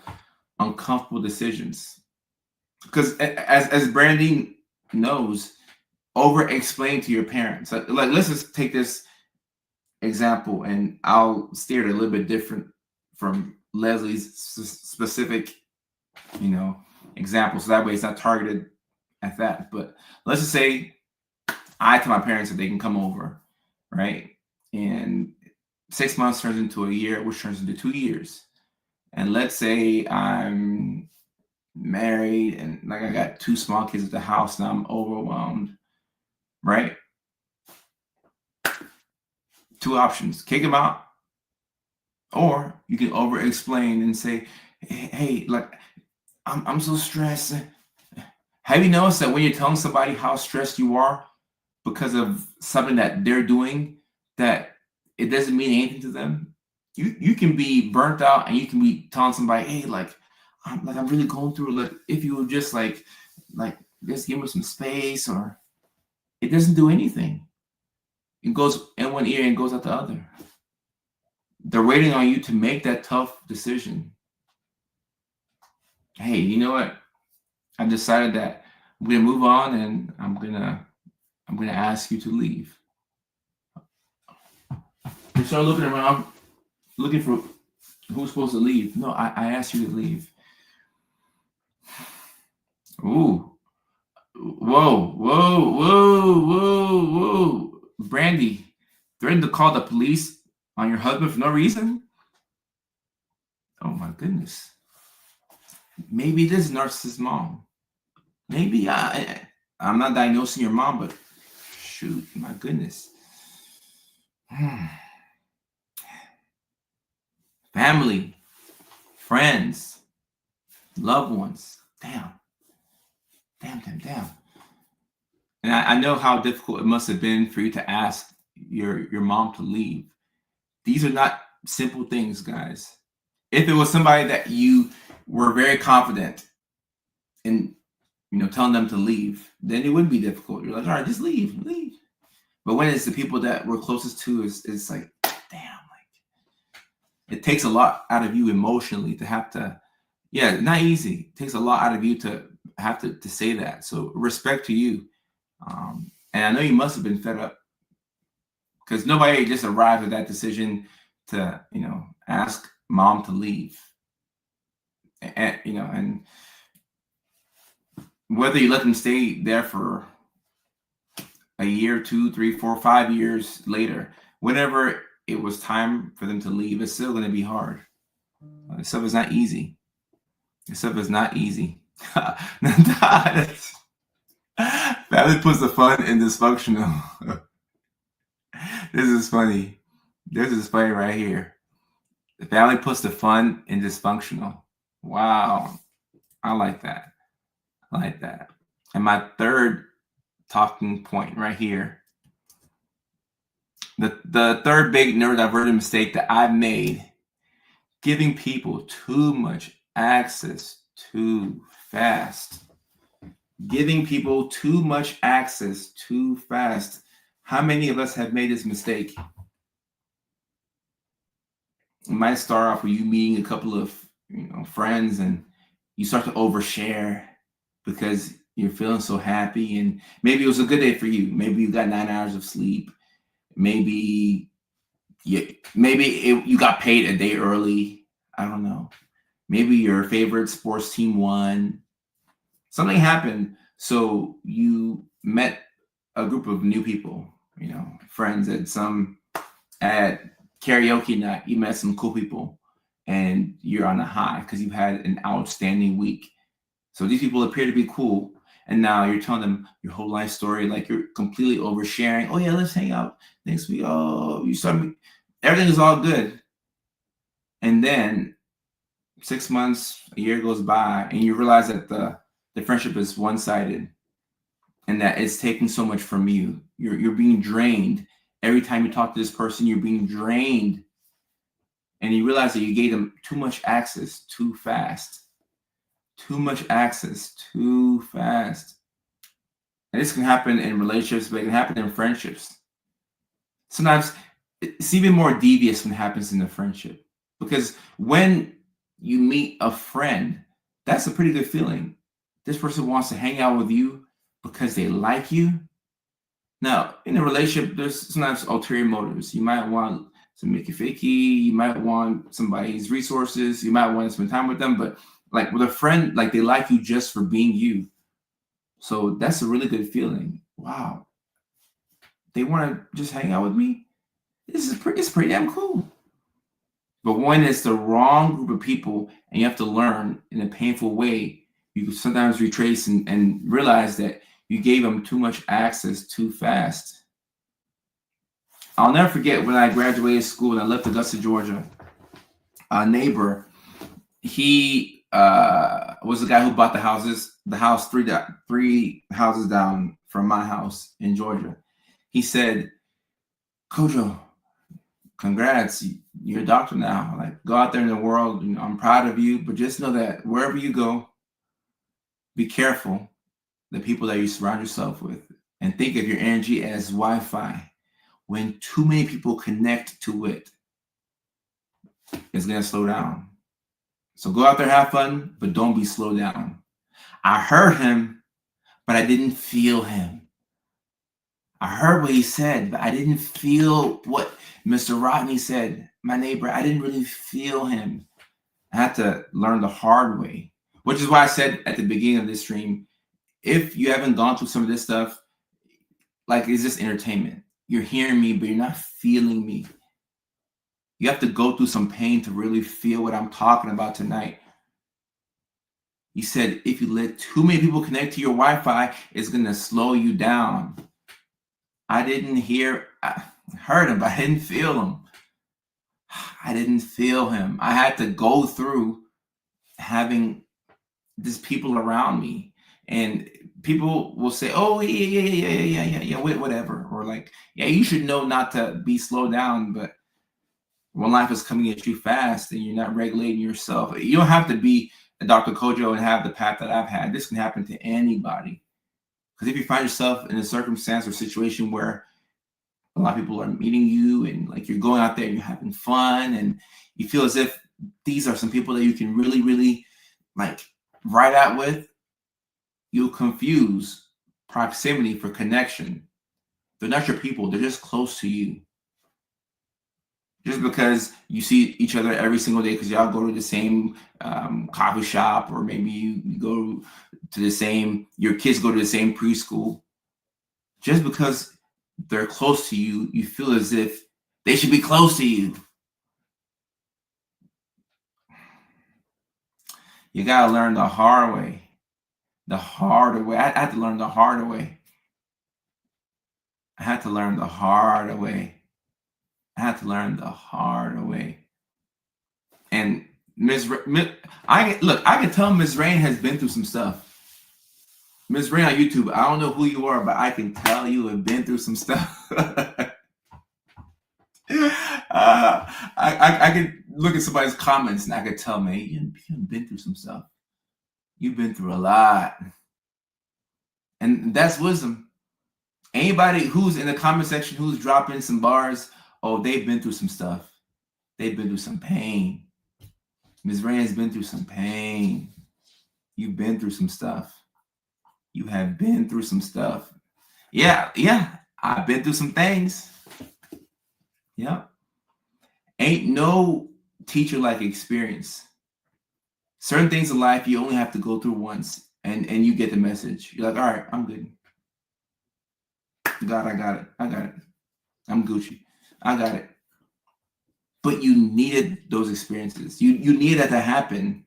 uncomfortable decisions. Because as Brandy knows, over explain to your parents. Like let's just take this example, and I'll steer it a little bit different from Leslie's specific, example. So that way it's not targeted at that. But let's just say I tell my parents that they can come over, right? And 6 months turns into a year, which turns into 2 years. And let's say I'm married and like I got 2 small kids at the house and I'm overwhelmed, right? 2 options: kick them out, or you can over explain and say, hey, like I'm so stressed. Have you noticed that when you're telling somebody how stressed you are because of something that they're doing, that it doesn't mean anything to them? You can be burnt out and you can be telling somebody, hey, I'm really going through it. Like, if you would just like just give me some space, or it doesn't do anything. It goes in one ear and goes out the other. They're waiting on you to make that tough decision. Hey, you know what? I decided that I'm gonna move on, and I'm gonna ask you to leave. You start looking around, looking for who's supposed to leave. No, I asked you to leave. Ooh. Whoa. Brandy, threatened to call the police on your husband for no reason? Oh my goodness. Maybe this narcissist mom. Maybe I'm not diagnosing your mom, but shoot, my goodness. Family, friends, loved ones. Damn. And I know how difficult it must have been for you to ask your mom to leave. These are not simple things, guys. If it was somebody that you were very confident in, telling them to leave, then it would be difficult. You're like, all right, just leave. But when it's the people that we're closest to, it's like, damn, it takes a lot out of you emotionally to have to, not easy. It takes a lot out of you to have to say that. So respect to you. And I know you must have been fed up, because nobody just arrived at that decision to, ask mom to leave. And whether you let them stay there for a year, 2, 3, 4, 5 years later, whenever it was time for them to leave, it's still going to be hard. This stuff is not easy. Family puts the fun in dysfunctional. This is funny. This is funny right here. The family puts the fun in dysfunctional. Wow. I like that. And my third talking point right here. The third big neurodivergent mistake that I've made: giving people too much access too fast. Giving people too much access too fast. How many of us have made this mistake? It might start off with you meeting a couple of friends, and you start to overshare because you're feeling so happy, and maybe it was a good day for you. Maybe you got 9 hours of sleep. Maybe you got paid a day early. I don't know. Maybe your favorite sports team won. Something happened, so you met a group of new people, friends at karaoke night. You met some cool people, and you're on a high because you've had an outstanding week. So these people appear to be cool, and now you're telling them your whole life story, like you're completely oversharing. Oh yeah, let's hang out next week. Oh, everything is all good, and then 6 months, a year goes by, and you realize that the friendship is one-sided, and that it's taking so much from you. You're being drained, every time you talk to this person, you're being drained. And you realize that you gave them too much access too fast. Too much access too fast. And this can happen in relationships, but it can happen in friendships. Sometimes it's even more devious when it happens in a friendship. Because when you meet a friend, that's a pretty good feeling. This person wants to hang out with you because they like you. Now, in a relationship, there's sometimes ulterior motives. You might want some Mickey Fakey, you might want somebody's resources, you might want to spend time with them, but like with a friend, like they like you just for being you. So that's a really good feeling. Wow. They want to just hang out with me. It's pretty damn cool. But when it's the wrong group of people and you have to learn in a painful way, you can sometimes retrace and realize that you gave them too much access too fast. I'll never forget when I graduated school and I left Augusta, Georgia. A neighbor, he was the guy who bought the house three houses down from my house in Georgia. He said, "Kojo, congrats, you're a doctor now. Like, go out there in the world. You know, I'm proud of you, but just know that wherever you go, be careful the people that you surround yourself with, and think of your energy as Wi-Fi. When too many people connect to it, it's gonna slow down. So go out there, have fun, but don't be slowed down." I heard him, but I didn't feel him. I heard what he said, but I didn't feel what Mr. Rodney said, my neighbor. I didn't really feel him. I had to learn the hard way, which is why I said at the beginning of this stream, if you haven't gone through some of this stuff, like, it's just entertainment. You're hearing me, but you're not feeling me. You have to go through some pain to really feel what I'm talking about tonight. He said, if you let too many people connect to your Wi-Fi, it's going to slow you down. I heard him, but I didn't feel him. I didn't feel him. I had to go through having these people around me. And people will say, "Oh, yeah, whatever." Or like, "Yeah, you should know not to be slowed down." But when life is coming at you fast and you're not regulating yourself, you don't have to be a Dr. Kojo and have the path that I've had. This can happen to anybody. Because if you find yourself in a circumstance or situation where a lot of people are meeting you and like you're going out there and you're having fun and you feel as if these are some people that you can really, really like ride out with, you'll confuse proximity for connection. They're not your people. They're just close to you. Just because you see each other every single day because y'all go to the same coffee shop, or maybe you go to your kids go to the same preschool. Just because they're close to you, you feel as if they should be close to you. You gotta learn the hard way. The harder way. I had to learn the harder way. I had to learn the harder way. I had to learn the harder way. And I can tell Ms. Rain has been through some stuff. Ms. Rain on YouTube, I don't know who you are, but I can tell you have been through some stuff. I could look at somebody's comments and I could tell, man, you've been through some stuff. You've been through a lot. And that's wisdom. Anybody who's in the comment section who's dropping some bars, oh, they've been through some stuff. They've been through some pain. Ms. Rain has been through some pain. You've been through some stuff. You have been through some stuff. Yeah, I've been through some things. Yeah. Ain't no teacher like experience. Certain things in life you only have to go through once and you get the message. You're like, all right, I'm good. God, I got it. I'm Gucci. I got it. But you needed those experiences. You needed that to happen.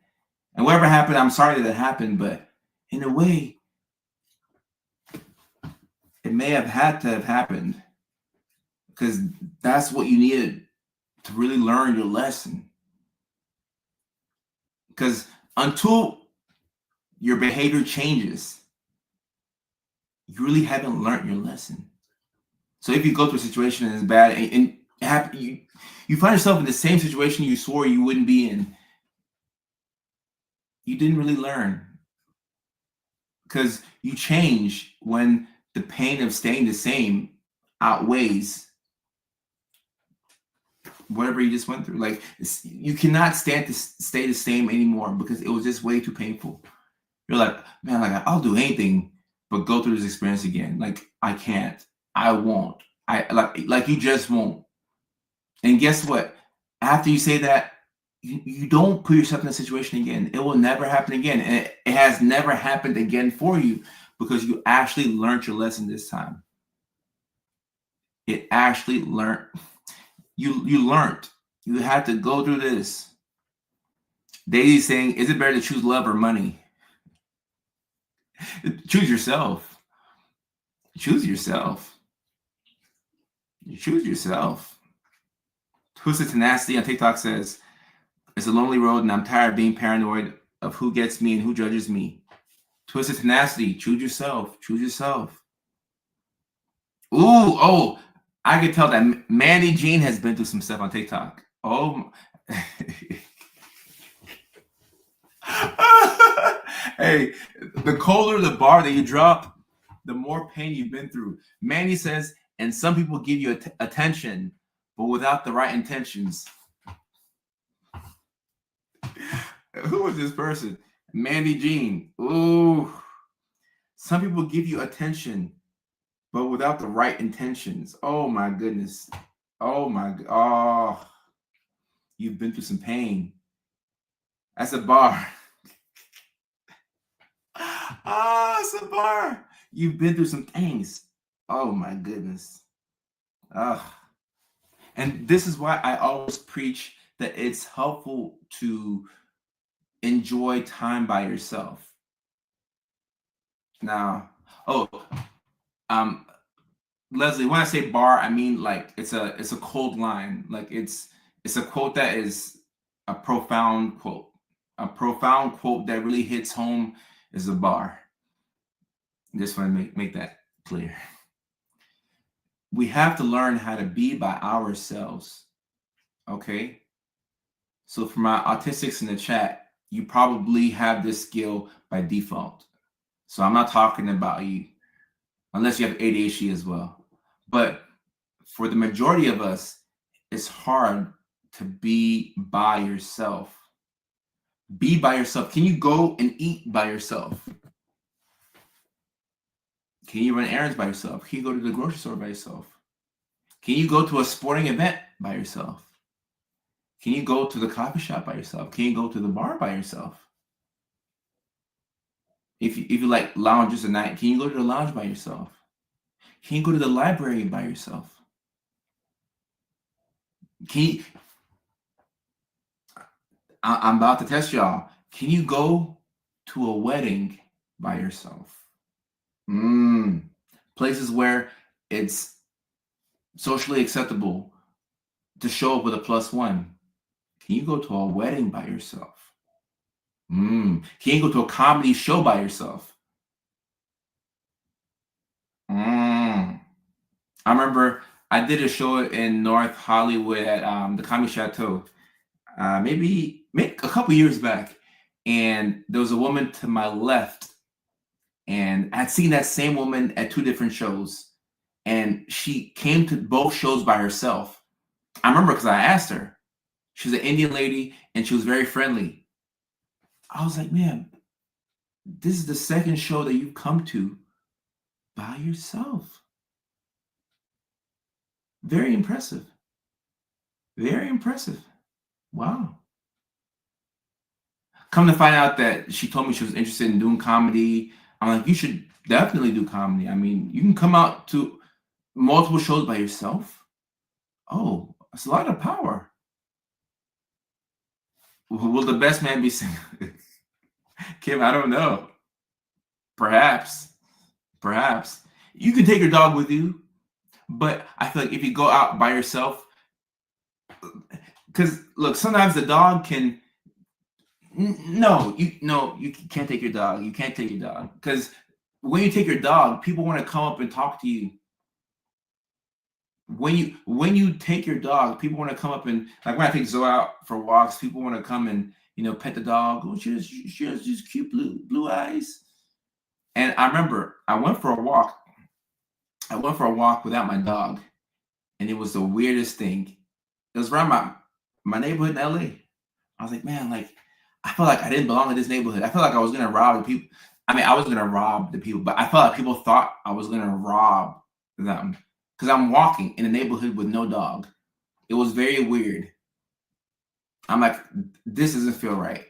And whatever happened, I'm sorry that it happened, but in a way, it may have had to have happened because that's what you needed to really learn your lesson. Because until your behavior changes, you really haven't learned your lesson. So if you go through a situation and it's bad, and you find yourself in the same situation you swore you wouldn't be in, you didn't really learn, because you change when the pain of staying the same outweighs whatever you just went through. Like, you cannot stand to stay the same anymore because it was just way too painful. You're like, man, like, I'll do anything but go through this experience again. Like, I can't, I won't, I like you just won't. And guess what? After you say that, you don't put yourself in a situation again. It will never happen again. And it has never happened again for you because you actually learned your lesson this time. It actually learned. You learned. You had to go through this. Daisy's saying, is it better to choose love or money? Choose yourself. Choose yourself. You choose yourself. Twisted Tenacity on TikTok says, it's a lonely road and I'm tired of being paranoid of who gets me and who judges me. Twisted Tenacity, choose yourself. Choose yourself. Ooh, oh, I can tell that Mandy Jean has been through some stuff on TikTok. Oh, hey, the colder the bar that you drop, the more pain you've been through. Mandy says, and some people give you attention, but without the right intentions. Who is this person? Mandy Jean. Ooh. Some people give you attention, but without the right intentions. Oh my goodness. Oh my God. Oh, you've been through some pain. That's a bar. It's a bar. You've been through some things. Oh my goodness. And this is why I always preach that it's helpful to enjoy time by yourself. Now, Leslie, when I say bar, I mean like it's a cold line. Like it's a quote that is a profound quote. A profound quote that really hits home is a bar. Just want to make that clear. We have to learn how to be by ourselves. Okay? So for my autistics in the chat, you probably have this skill by default. So I'm not talking about you, unless you have ADHD as well. But for the majority of us, it's hard to be by yourself. Be by yourself. Can you go and eat by yourself? Can you run errands by yourself? Can you go to the grocery store by yourself? Can you go to a sporting event by yourself? Can you go to the coffee shop by yourself? Can you go to the bar by yourself? If you like lounges at night, can you go to the lounge by yourself? Can you go to the library by yourself? I'm about to test y'all. Can you go to a wedding by yourself? Places where it's socially acceptable to show up with a +1. Can you go to a wedding by yourself? Can you go to a comedy show by yourself? I remember I did a show in North Hollywood at the Comedy Chateau, maybe a couple years back, and there was a woman to my left, and I'd seen that same woman at 2 different shows, and she came to both shows by herself. I remember because I asked her. She was an Indian lady, and she was very friendly. I was like, man, this is the second show that you've come to by yourself. Very impressive. Very impressive. Wow. Come to find out that she told me she was interested in doing comedy. I'm like, you should definitely do comedy. I mean, you can come out to multiple shows by yourself. Oh, that's a lot of power. Will the best man be single? Kim, I don't know. Perhaps. You can take your dog with you, but I feel like if you go out by yourself, because look, sometimes the dog can. No, you can't take your dog. You can't take your dog because when you take your dog, people want to come up and talk to you. when you take your dog, people want to come up and, like, when I take Zoe out for walks, people want to come and, pet the dog. Oh, she has these cute blue eyes. And I remember I went for a walk. I went for a walk without my dog, and it was the weirdest thing. It was around my neighborhood in LA. I was like, man, like, I felt like I didn't belong in this neighborhood. I felt like I was gonna rob the people. I mean, I was gonna rob the people, but I felt like people thought I was gonna rob them because I'm walking in a neighborhood with no dog. It was very weird. I'm like, this doesn't feel right.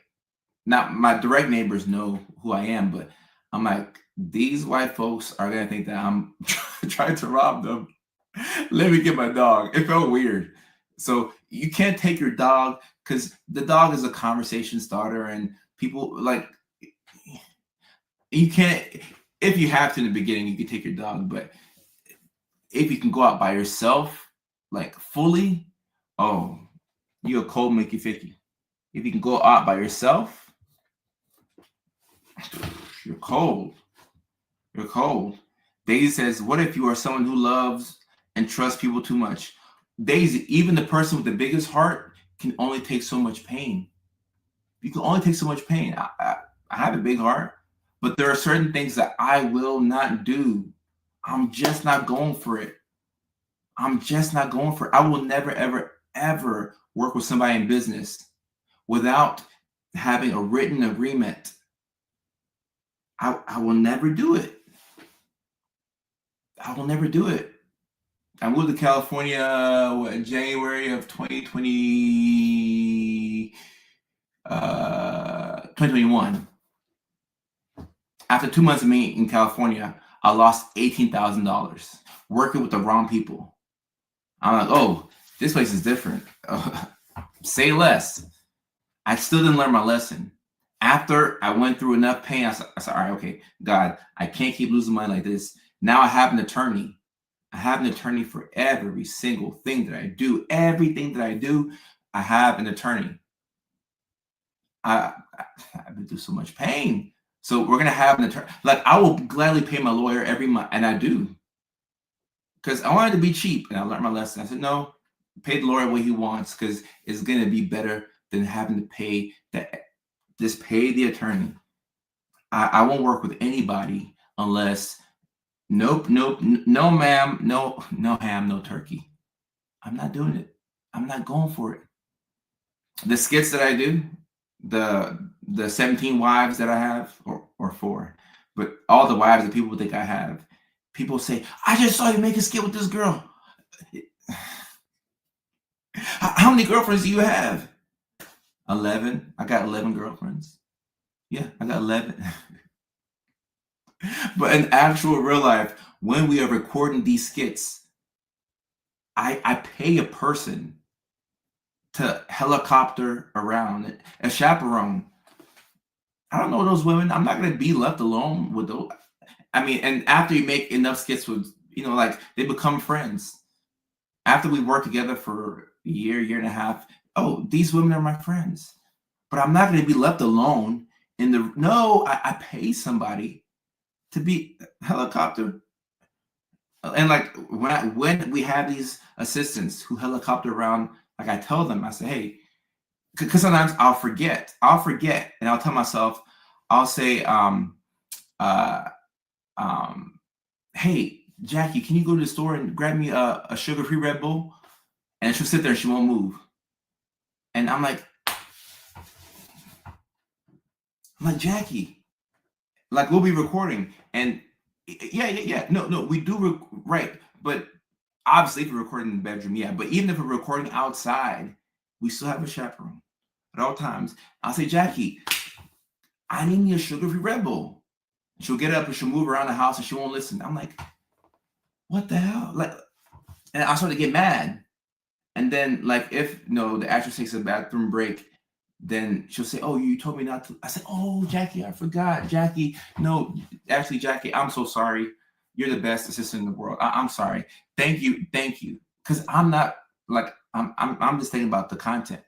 Now, my direct neighbors know who I am, but I'm like, these white folks are gonna think that I'm trying to rob them. Let me get my dog. It felt weird. So you can't take your dog because the dog is a conversation starter, and people like, you can't. If you have to in the beginning, you can take your dog, but if you can go out by yourself, like fully, oh, you're a cold Mickey Ficky. If you can go out by yourself, you're cold. You're cold. Daisy says, what if you are someone who loves and trusts people too much? Daisy, even the person with the biggest heart can only take so much pain. You can only take so much pain. I have a big heart, but there are certain things that I will not do. I'm just not going for it. I'm just not going for it. I will never, ever, ever work with somebody in business without having a written agreement. I will never do it. I will never do it. I moved to California in January of 2021. After 2 months of me in California, I lost $18,000 working with the wrong people. I'm like, oh, this place is different. Say less. I still didn't learn my lesson. After I went through enough pain, I said, all right, okay, God, I can't keep losing money like this. Now I have an attorney. I have an attorney for every single thing that I do. Everything that I do, I have an attorney. I've been through so much pain. So we're going to have an attorney. Like, I will gladly pay my lawyer every month, and I do. Because I wanted to be cheap, and I learned my lesson. I said, no, pay the lawyer what he wants, because it's going to be better than having to pay that. Just pay the attorney. I won't work with anybody unless, nope, no ma'am, no ham, no turkey. I'm not doing it. I'm not going for it. The skits that I do, the 17 wives that I have, or 4, but all the wives that people think I have, people say, I just saw you make a skit with this girl. How many girlfriends do you have? 11. I got 11 girlfriends. Yeah, I got 11. But in actual real life, when we are recording these skits, I pay a person to helicopter around, a chaperone. I don't know those women. I'm not going to be left alone with those. I mean, and after you make enough skits with, like, they become friends. After we work together for a year and a half, oh, these women are my friends. But I'm not going to be left alone I pay somebody to be helicopter. And like when we have these assistants who helicopter around, like, I tell them, I say, hey, because sometimes I'll forget, and I'll tell myself, I'll say, hey, Jackie, can you go to the store and grab me a sugar-free Red Bull? And she'll sit there and she won't move. And I'm like, Jackie, like, we'll be recording, and yeah. No, we do right, but obviously if we're recording in the bedroom, yeah. But even if we're recording outside, we still have a chaperone at all times. I'll say, Jackie, I need me a sugar-free Red Bull. She'll get up and she'll move around the house and she won't listen. I'm like, what the hell? Like, and I start to get mad. And then, like, if the actress takes a bathroom break, then she'll say, oh, you told me not to. I said, oh, Jackie, I forgot. Jackie, no, actually, Jackie, I'm so sorry. You're the best assistant in the world. I'm sorry. Thank you. Because I'm not, like, I'm just thinking about the content.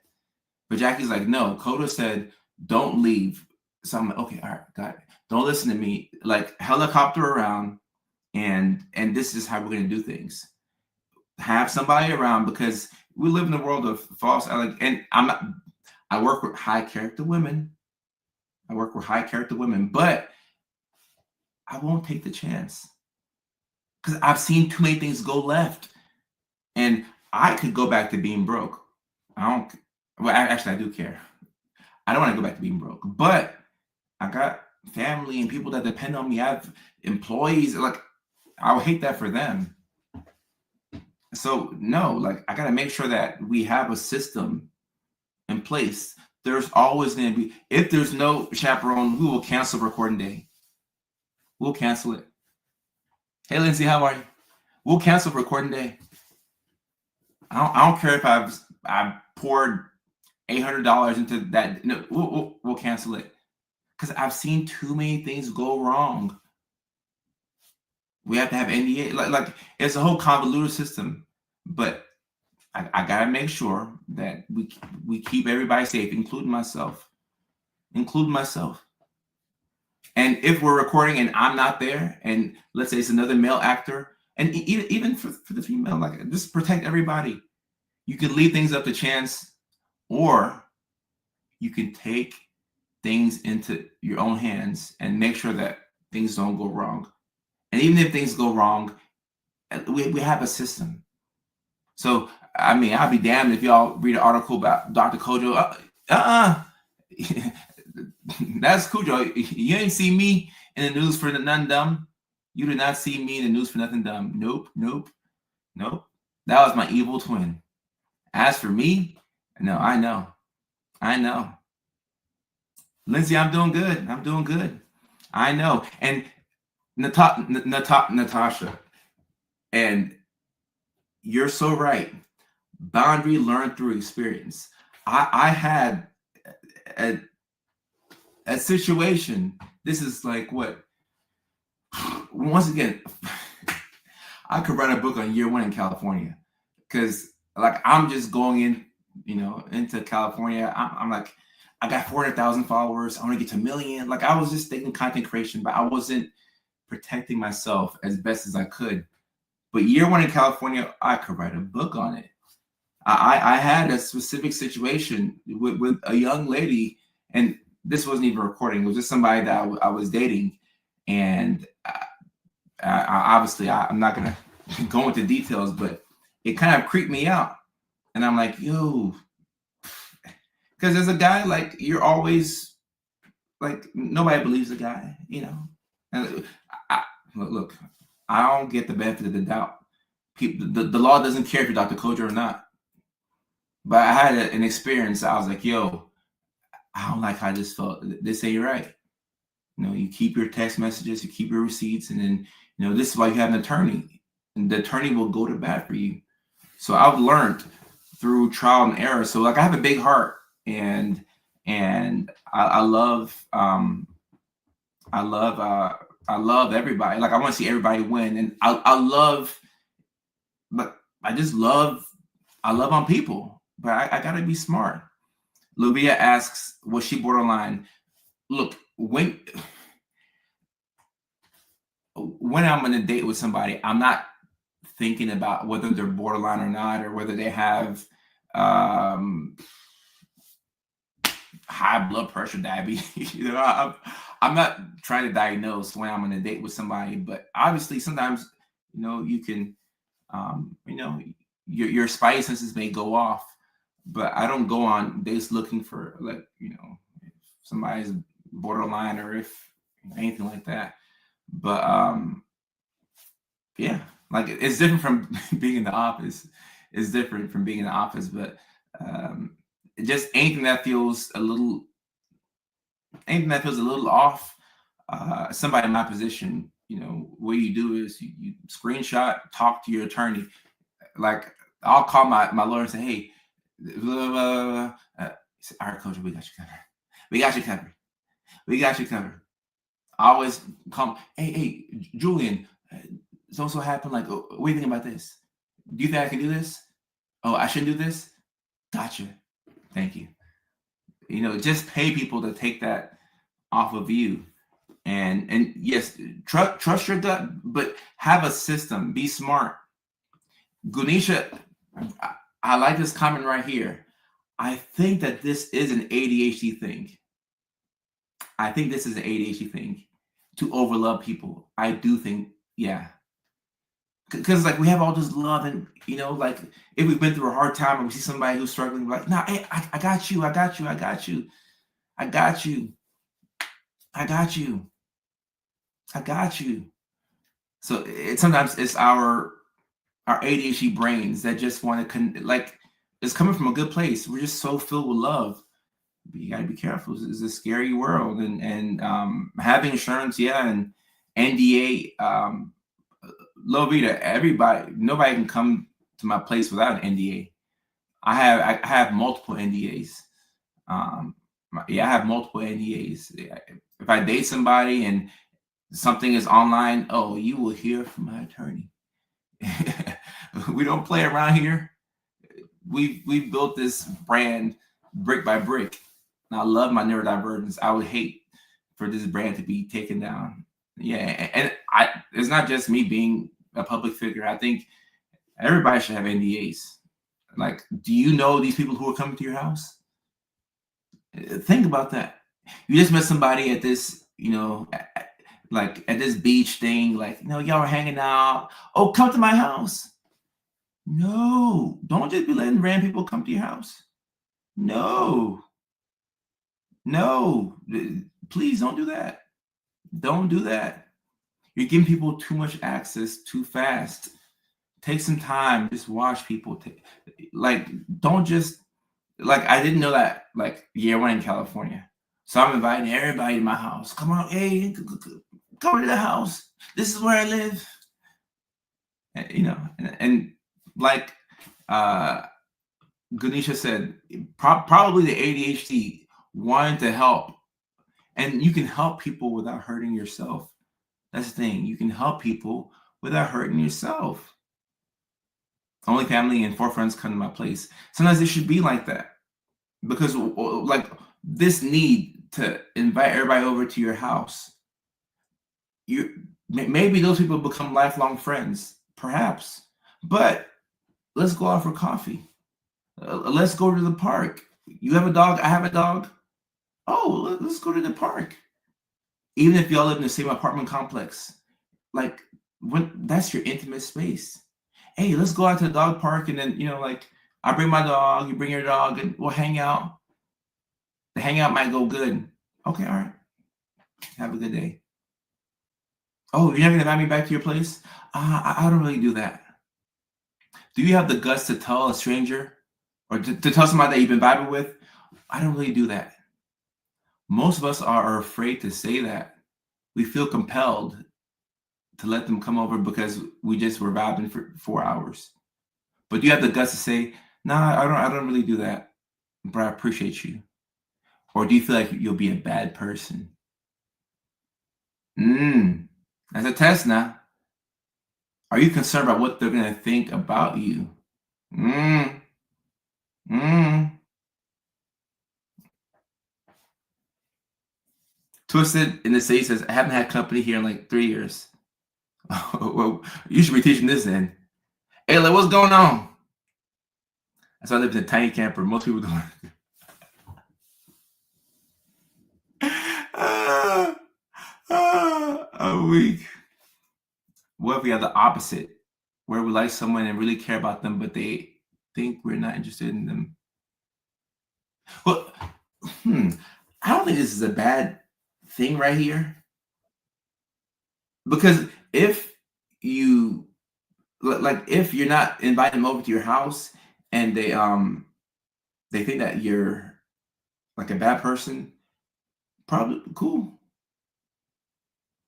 But Jackie's like, no, Coda said, don't leave. So I'm like, okay, all right, got it. Don't listen to me. Like, helicopter around, and this is how we're going to do things. have somebody around, because we live in a world of false, and I work with high character women. But I won't take the chance because I've seen too many things go left, and I could go back to being broke. I don't. Well, actually, I do care. I don't want to go back to being broke, but I got family and people that depend on me. I have employees. Like, I would hate that for them. So no, like, I got to make sure that we have a system in place. There's always going to be, if there's no chaperone, we will cancel recording day. We'll cancel it. Hey, Lindsay, how are you? We'll cancel recording day. I don't care if I've poured $800 into that. No, we'll cancel it, because I've seen too many things go wrong. We have to have NDA. Like it's a whole convoluted system, but I gotta make sure that we keep everybody safe, including myself. And if we're recording and I'm not there, and let's say it's another male actor, and even for the female, like, just protect everybody. You can leave things up to chance, or you can take things into your own hands and make sure that things don't go wrong. And even if things go wrong, we have a system. So, I mean, I'll be damned if y'all read an article about Dr. Kojo. That's Cujo. You ain't see me in the news for nothing dumb. You did not see me in the news for nothing dumb. Nope. That was my evil twin. As for me, no, I know. Lindsay, I'm doing good. I know. And Natasha, and you're so right. Boundary learned through experience. I had a situation. This is like what? Once again, I could write a book on year one in California, because like I'm just going in, into California. I'm like, I got 400,000 followers. I want to get to 1 million. Like, I was just thinking content creation, but I wasn't protecting myself as best as I could. But year one in California, I could write a book on it. I had a specific situation with a young lady, and this wasn't even recording. It was just somebody that I was dating. And obviously, I'm not going to go into details, but it kind of creeped me out. And I'm like, yo, because as a guy, like, you're always like, nobody believes the guy, And look, I don't get the benefit of the doubt. The law doesn't care if you're Dr. Kojo or not. But I had an experience. I was like, yo, I don't like how this felt. This ain't right. You keep your text messages, you keep your receipts, and then, this is why you have an attorney. And the attorney will go to bat for you. So I've learned through trial and error. So, like, I have a big heart, and I love everybody. Like, I want to see everybody win, and I love on people, but I gotta be smart. Livia asks, was she borderline? Look, when I'm on a date with somebody, I'm not thinking about whether they're borderline or not, or whether they have high blood pressure, diabetes. I'm not trying to diagnose when I'm on a date with somebody, but obviously sometimes, you can, your spidey senses may go off, but I don't go on dates looking for, like, if somebody's borderline or if anything like that. But yeah, like, it's different from being in the office. It's different from being in the office, but just anything that feels a little off. Somebody in my position, what you do is you screenshot, talk to your attorney. Like, I'll call my lawyer and say, hey, blah, blah, blah. Say, all right, coach, we got you covered. I always come, hey, Julian, so happened. Like, what do you think about this? Do you think I can do this? Oh, I shouldn't do this? Gotcha. Thank you. Just pay people to take that off of you. And yes, trust your gut, but have a system. Be smart. Gunisha, I like this comment right here. I think that this is an ADHD thing. I think this is an ADHD thing to overlove people. I do think, yeah. Because like we have all this love, and like if we've been through a hard time and we see somebody who's struggling, we're like, nah, hey, I got you, I got you, I got you, I got you, I got you, I got you. So sometimes it's our ADHD brains that just want to like it's coming from a good place. We're just so filled with love. But you gotta be careful. It's a scary world, and having insurance, yeah, and NDA, everybody, nobody can come to my place without an NDA. I have multiple NDAs. Yeah, I have multiple NDAs. If I date somebody and something is online, oh, you will hear from my attorney. We don't play around here. We've built this brand brick by brick. And I love my neurodivergence. I would hate for this brand to be taken down. Yeah, and it's not just me being a public figure. I think everybody should have NDAs. Like, do you know these people who are coming to your house? Think about that. You just met somebody at this, like at this beach thing, like, y'all are hanging out. Oh, come to my house. No, don't just be letting random people come to your house. No, please don't do that. Don't do that. You're giving people too much access too fast. Take some time. Just watch people. Don't just like. I didn't know that. Like, year one in California, so I'm inviting everybody to my house. Come on, hey, come to the house. This is where I live. And like Ganesha said, probably the ADHD wanted to help, and you can help people without hurting yourself. That's the thing. You can help people without hurting yourself. Only family and 4 friends come to my place. Sometimes it should be like that, because like this need to invite everybody over to your house, maybe those people become lifelong friends, perhaps. But let's go out for coffee. Let's go to the park. You have a dog, I have a dog. Oh, let's go to the park. Even if y'all live in the same apartment complex, like that's your intimate space. Hey, let's go out to the dog park, and then like I bring my dog, you bring your dog, and we'll hang out. The hangout might go good. Okay, all right. Have a good day. Oh, you're not gonna invite me back to your place? I don't really do that. Do you have the guts to tell a stranger, or to tell somebody that you've been vibing with? I don't really do that. Most of us are afraid to say that. We feel compelled to let them come over because we just were vibing for 4 hours. But do you have the guts to say, nah, I don't really do that, but I appreciate you? Or do you feel like you'll be a bad person? That's a test now. Are you concerned about what they're gonna think about you? Twisted in the city says, I haven't had company here in like 3 years. Well, you should be teaching this then. Hey, like, what's going on? So I live in a tiny camper. Most people don't. A week. What if we have the opposite, where we like someone and really care about them, but they think we're not interested in them? Well, I don't think this is a bad thing right here, because if you if you're not inviting them over to your house and they think that you're like a bad person, probably cool.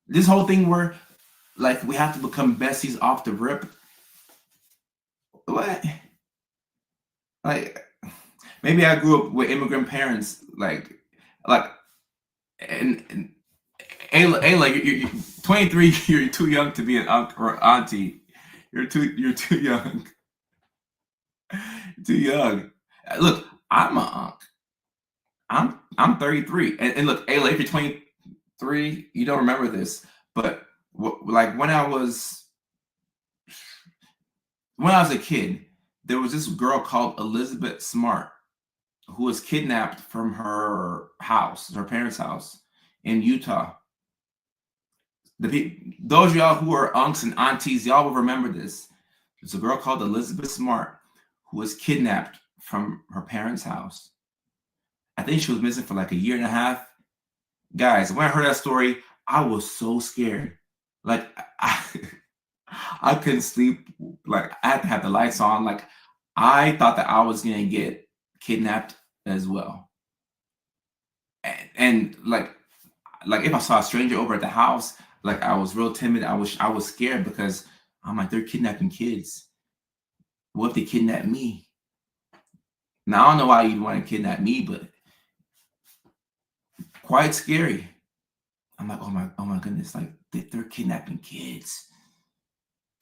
This whole thing where like we have to become besties off the rip. What? Like, maybe I grew up with immigrant parents, and Ayla, you're 23. You're too young to be an uncle or auntie. You're too young. Too young. Look, I'm an uncle. I'm 33, and look, Ayla, if you're 23, you don't remember this, but like when I was when I was a kid, there was this girl called Elizabeth Smart who was kidnapped from her house, her parents' house in Utah. Those of y'all who are unks and aunties, y'all will remember this. There's a girl called Elizabeth Smart who was kidnapped from her parents' house. I think she was missing for like a year and a half. Guys, when I heard that story, I was so scared. Like I couldn't sleep. Like I had to have the lights on. Like I thought that I was gonna get kidnapped as well. And like if I saw a stranger over at the house, like I was real timid. I was scared because I'm like, they're kidnapping kids. What if they kidnap me? Now I don't know why you'd want to kidnap me, but quite scary. I'm like, oh my goodness, like they're kidnapping kids.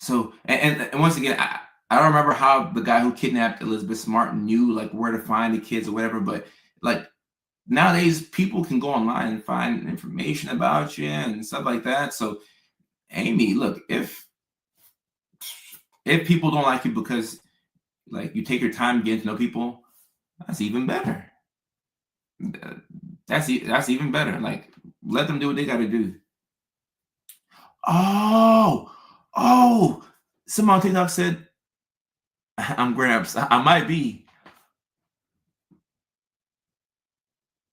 So and once again, I don't remember how the guy who kidnapped Elizabeth Smart knew like where to find the kids or whatever, but like nowadays people can go online and find information about you and stuff like that. So Amy, look, if people don't like you because like you take your time getting to know people, that's even better. That's even better. Like let them do what they got to do. Oh, someone on TikTok said I'm Gramps. I might be.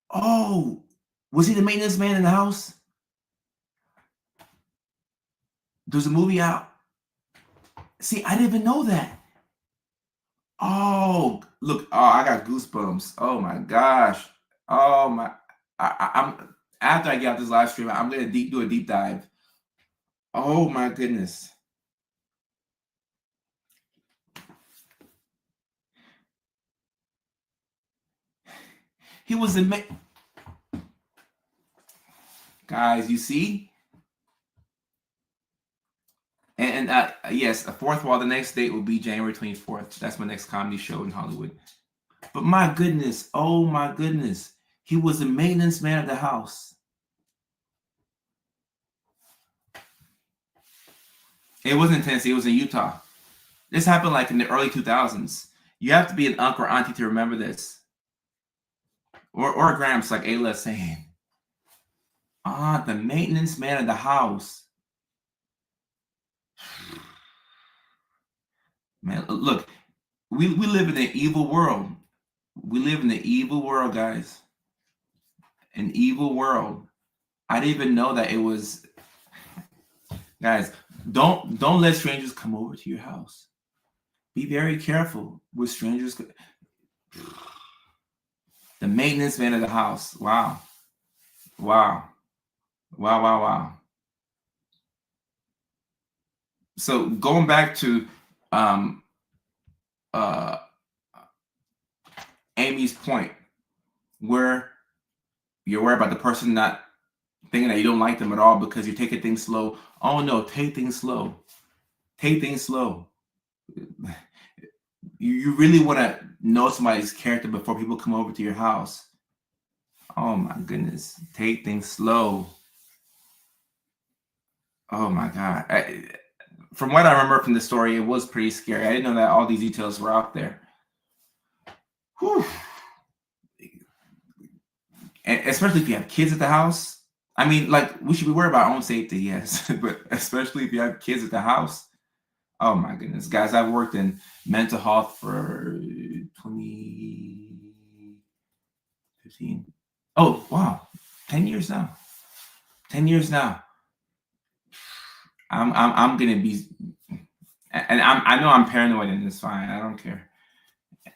Oh, was he the maintenance man in the house? There's a movie out. See, I didn't even know that. Oh, look. Oh, I got goosebumps. Oh my gosh. Oh my. I'm after I get out this live stream, I'm gonna do a deep dive. Oh my goodness. He was the guys. You see. And yes, the fourth wall. The next date will be January 24th. That's my next comedy show in Hollywood. But my goodness, oh my goodness, he was the maintenance man of the house. It wasn't in Tennessee, it was in Utah. This happened like in the early 2000s. You have to be an uncle or auntie to remember this. Or Gramps, like Ayla's saying. The maintenance man of the house. Man, look, we live in an evil world. We live in an evil world, guys. An evil world. I didn't even know that it was. Guys, don't let strangers come over to your house. Be very careful with strangers. The maintenance man of the house. Wow. So going back to Amy's point, where you're worried about the person not thinking that you don't like them at all because you're taking things slow. Oh no, take things slow. Take things slow. You really want to know somebody's character before people come over to your house. Oh my goodness. Take things slow. Oh my God. From what I remember from the story, it was pretty scary. I didn't know that all these details were out there. Whew. And especially if you have kids at the house. I mean, like, we should be worried about our own safety, yes. But especially if you have kids at the house. Oh my goodness. Guys, I've worked in mental health for 2015. Oh, wow. 10 years now. 10 years now. I'm gonna be, and I know I'm paranoid and it's fine. I don't care.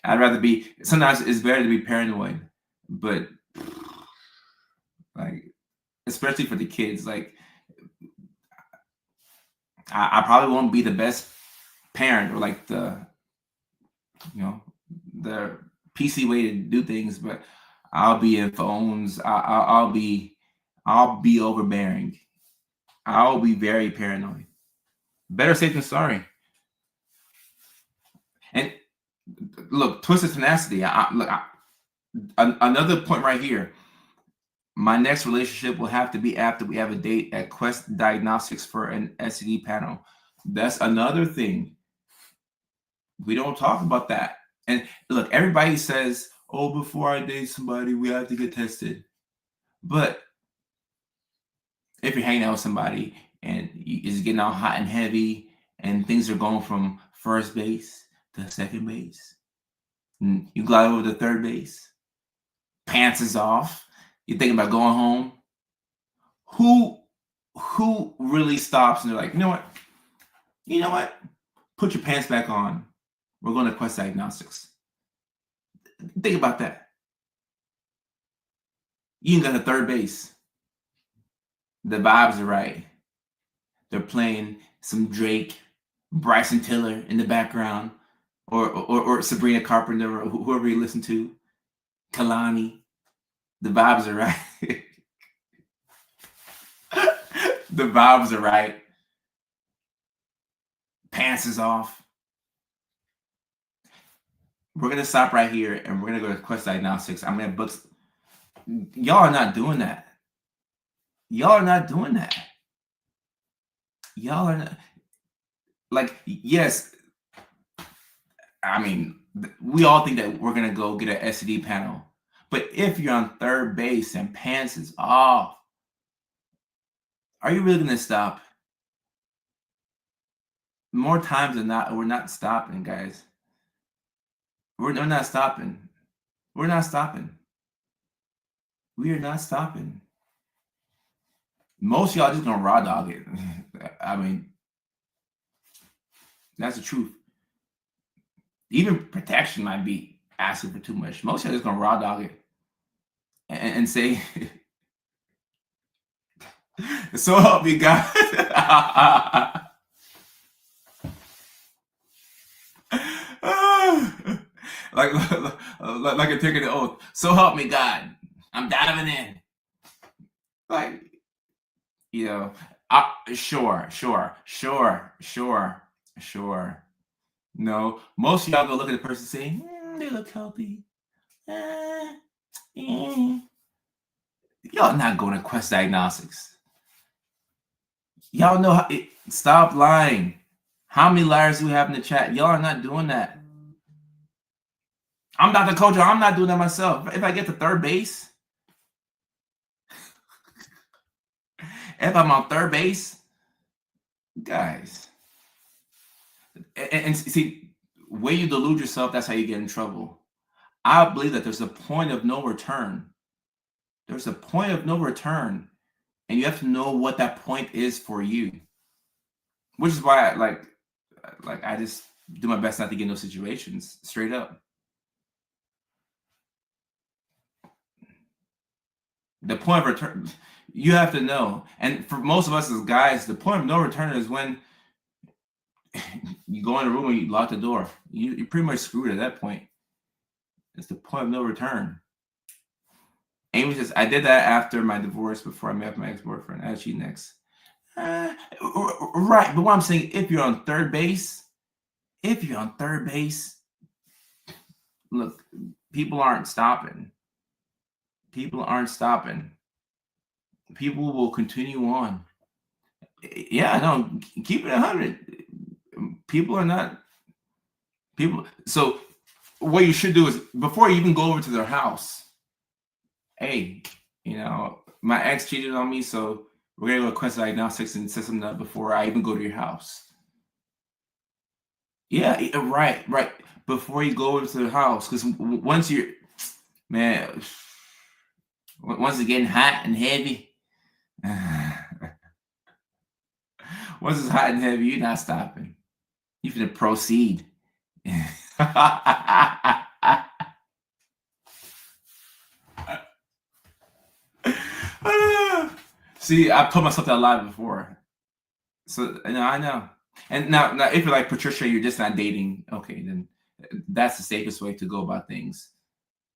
I'd rather be, sometimes it's better to be paranoid, but like, especially for the kids, like I probably won't be the best parent or like the PC way to do things, but I'll be in phones. I'll be overbearing. I'll be very paranoid. Better safe than sorry. And look, twisted tenacity. Another point right here. My next relationship will have to be after we have a date at Quest Diagnostics for an STD panel. That's another thing. We don't talk about that. And look, everybody says, oh, before I date somebody, we have to get tested. But if you're hanging out with somebody and it's getting all hot and heavy and things are going from first base to second base, and you glide over to third base, pants is off, you're thinking about going home, who really stops and they're like, you know what? Put your pants back on. We're going to Quest Diagnostics. Think about that. You ain't got a third base. The vibes are right. They're playing some Drake, Bryson Tiller in the background, or Sabrina Carpenter, or whoever you listen to, Kalani. The vibes are right. The vibes are right. Pants is off. We're going to stop right here and we're going to go to Quest Diagnostics. I'm going to book. Y'all are not doing that. Y'all are not doing that. Y'all are not. Like, yes, I mean, we all think that we're going to go get an STD panel. But if you're on third base and pants is off, are you really going to stop? More times than not, we're not stopping, guys. We're not stopping. We're not stopping. We are not stopping. Most of y'all just gonna raw dog it. I mean, that's the truth. Even protection might be asking for too much. Most of y'all just gonna raw dog it and say, "So help me God." like a taking an oath. So help me God. I'm diving in. Like, you know, sure. No, most of y'all go look at the person saying, they look healthy. Y'all not going to Quest Diagnostics. Y'all know how. Stop lying. How many liars do we have in the chat? Y'all are not doing that. I'm Dr. Kojo. I'm not doing that myself. If I get to third base, if I'm on third base, guys, and see, when you delude yourself, that's how you get in trouble. I believe that there's a point of no return. There's a point of no return, and you have to know what that point is for you. Which is why, I just do my best not to get in those situations. Straight up. The point of return, you have to know. And for most of us as guys, the point of no return is when you go in a room and you lock the door. You're pretty much screwed at that point. It's the point of no return. Amy says, I did that after my divorce before I met my ex-boyfriend. I cheat next. Right. But what I'm saying, if you're on third base, look, people aren't stopping. People will continue on. Yeah, no, keep it 100. People are not. So what you should do is, before you even go over to their house, hey, my ex cheated on me, so we're going to go to Quest Diagnostics and set something up before I even go to your house. Yeah, right. Before you go over to the house, because once it's getting hot and heavy, once it's hot and heavy, you're not stopping. You're going to proceed. See, I put myself that lie before. So, I know. And now, if you're like Patricia, you're just not dating. Okay, then that's the safest way to go about things.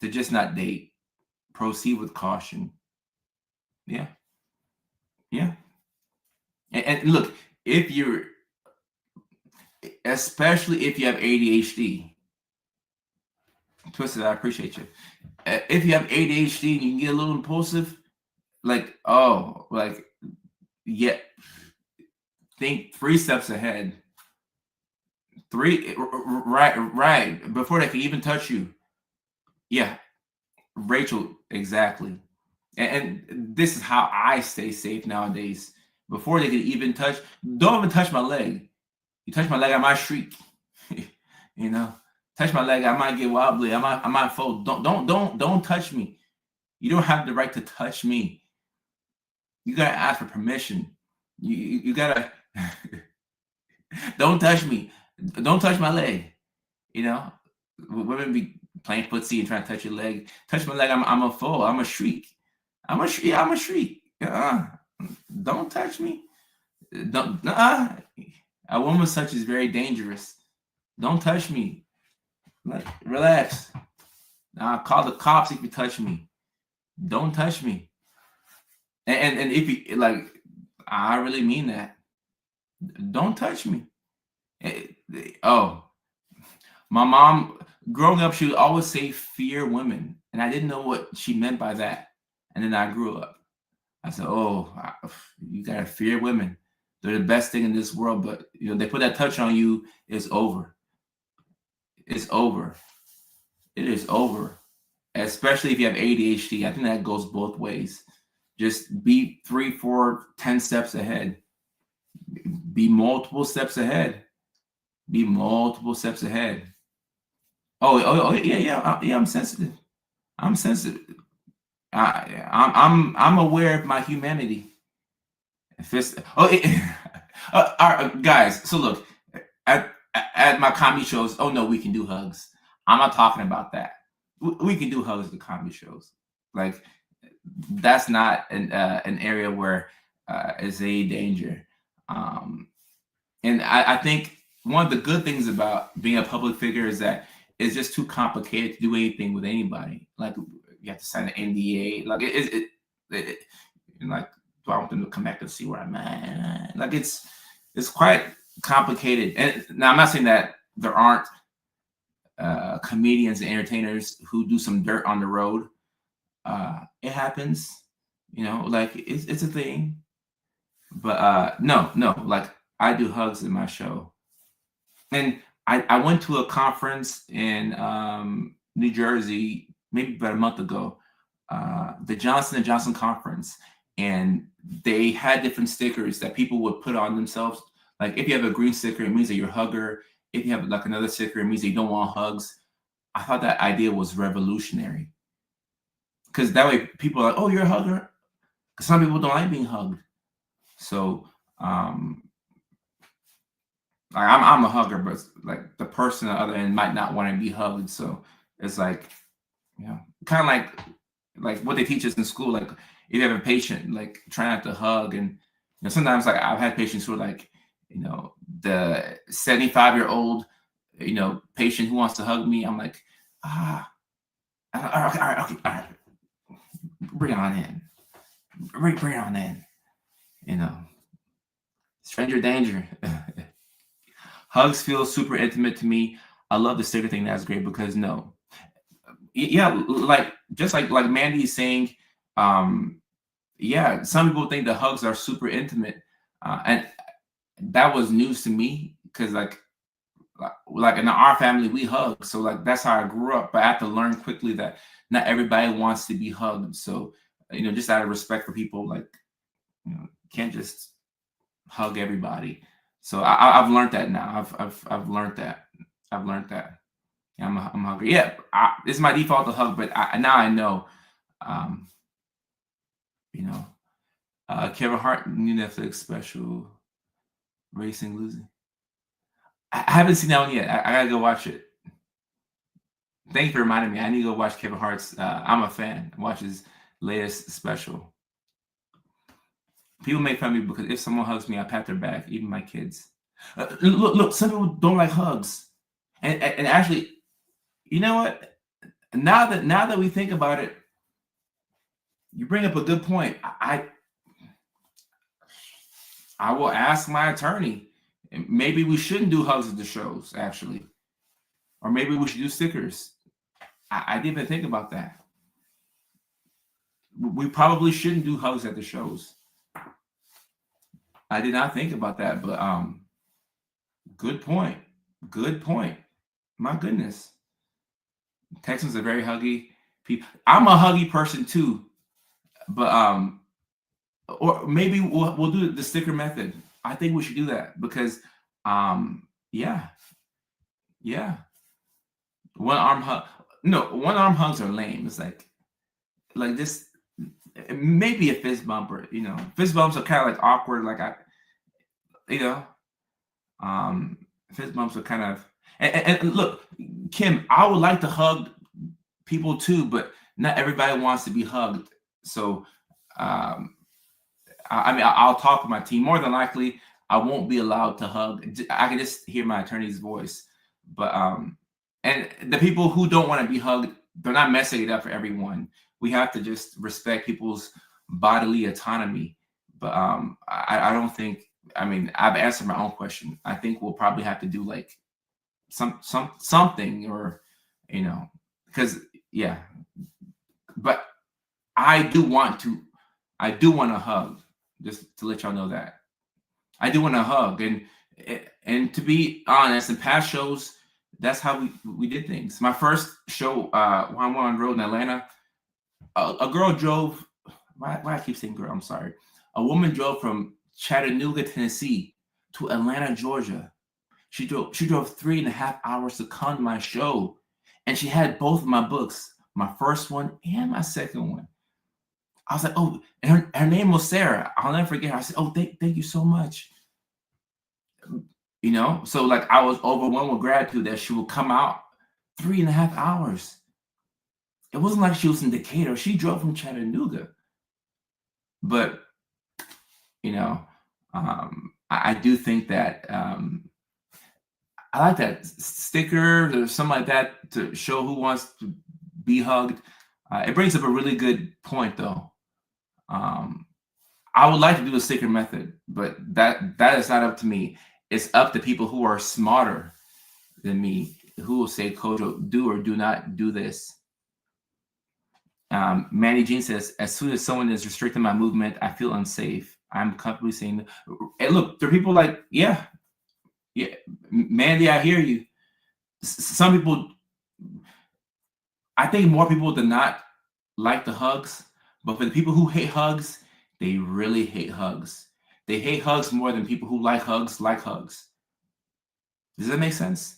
To just not date. Proceed with caution. Yeah. And look, especially if you have ADHD, Twisted, I appreciate you. If you have ADHD and you can get a little impulsive, think 3 steps ahead. 3, right. Before they can even touch you. Yeah, Rachel, exactly. And this is how I stay safe nowadays. Before they can even touch, don't even touch my leg. You touch my leg, I might shriek. you know, touch my leg, I might get wobbly. I might fall. Don't touch me. You don't have the right to touch me. You gotta ask for permission. You gotta don't touch me. Don't touch my leg. You know, women be playing footsie and trying to touch your leg. Touch my leg, I'm a fall. I'm a shriek. I'm a shriek. Don't touch me. Don't. A woman's touch is very dangerous. Don't touch me. Like, relax. I'll call the cops if you touch me. Don't touch me. And if you like, I really mean that. Don't touch me. Oh, my mom, growing up, she would always say fear women. And I didn't know what she meant by that. And then I grew up. I said, oh, you got to fear women. They're the best thing in this world. But, they put that touch on you, it's over. It's over. It is over. Especially if you have ADHD. I think that goes both ways. Just be 3, 4, 10 steps ahead. Be multiple steps ahead. Be multiple steps ahead. Yeah. I'm sensitive. I'm sensitive. I'm aware of my humanity. If it's all right, guys. So look, at my comedy shows. Oh no, we can do hugs. I'm not talking about that. We can do hugs at comedy shows. Like that's not an area where is a danger. And I think one of the good things about being a public figure is that it's just too complicated to do anything with anybody. Like you have to sign an NDA. Like like do I want them to come back and see where I'm at? Like it's quite complicated. And now I'm not saying that there aren't comedians and entertainers who do some dirt on the road. It happens, like it's a thing. But no, like I do hugs in my show. And I went to a conference in New Jersey maybe about a month ago, the Johnson & Johnson conference, and they had different stickers that people would put on themselves. Like if you have a green sticker, it means that you're a hugger. If you have like another sticker, it means that you don't want hugs. I thought that idea was revolutionary because that way people are like, oh, you're a hugger. Because some people don't like being hugged. So I'm a hugger, but like the person on the other end might not want to be hugged. So it's like, kind of like what they teach us in school. Like if you have a patient, like try not to hug. And sometimes like I've had patients who are like, the 75-year-old, patient who wants to hug me. I'm like, all right. Bring it on in. Bring it on in. Stranger danger. Hugs feel super intimate to me. I love the sticker thing. That's great because like just like Mandy is saying, some people think the hugs are super intimate, and that was news to me because like in our family we hug, so like that's how I grew up. But I had to learn quickly that not everybody wants to be hugged. So just out of respect for people, like can't just hug everybody. So I've learned that now. I've learned that. Yeah, I'm hungry. Yeah, it's my default to hug, but now I know. Kevin Hart new Netflix special, Racing Losing. I haven't seen that one yet. I gotta go watch it. Thank you for reminding me. I need to go watch Kevin Hart's. I'm a fan. Watch his latest special. People make fun of me because if someone hugs me, I pat their back, even my kids. Look, some people don't like hugs, and actually, you know what? Now that we think about it, you bring up a good point. I will ask my attorney. Maybe we shouldn't do hugs at the shows, actually, or maybe we should do stickers. I didn't even think about that. We probably shouldn't do hugs at the shows. I did not think about that, but good point. Good point. My goodness. Texans are very huggy people. I'm a huggy person too, but or maybe we'll do the sticker method. I think we should do that because yeah, yeah. One arm hug. No, one arm hugs are lame. It's like this. Maybe a fist bump, or fist bumps are kind of like awkward. Like you know, um, fist bumps are kind of. And look, Kim, I would like to hug people too, but not everybody wants to be hugged. So, um, I mean, I'll talk with my team. More than likely, I won't be allowed to hug. I can just hear my attorney's voice. But and the people who don't want to be hugged, they're not messing it up for everyone. We have to just respect people's bodily autonomy. But I don't think. I mean, I've answered my own question. I think we'll probably have to do like something, or because yeah. But I do want to. I do want to hug. Just to let y'all know that I do want to hug, and to be honest, in past shows, that's how we did things. My first show, when I went on road in Atlanta, a girl drove. Why I keep saying girl? I'm sorry. A woman drove from Chattanooga, Tennessee, to Atlanta, Georgia. She drove 3.5 hours to come to my show, and she had both of my books, my first one and my second one. I was like, oh, and her name was Sarah. I'll never forget her. I said, oh, thank you so much. So like I was overwhelmed with gratitude that she would come out 3.5 hours. It wasn't like she was in Decatur. She drove from Chattanooga. But, I do think that I like that sticker or something like that to show who wants to be hugged. It brings up a really good point, though. I would like to do the sticker method, but that is not up to me. It's up to people who are smarter than me, who will say, Kojo, do or do not do this. Manny Jean says, as soon as someone is restricting my movement, I feel unsafe. I'm comfortably saying, and look, there are people like, yeah, Mandy, I hear you. Some people, I think more people do not like the hugs, but for the people who hate hugs, they really hate hugs. They hate hugs more than people who like hugs like hugs. Does that make sense?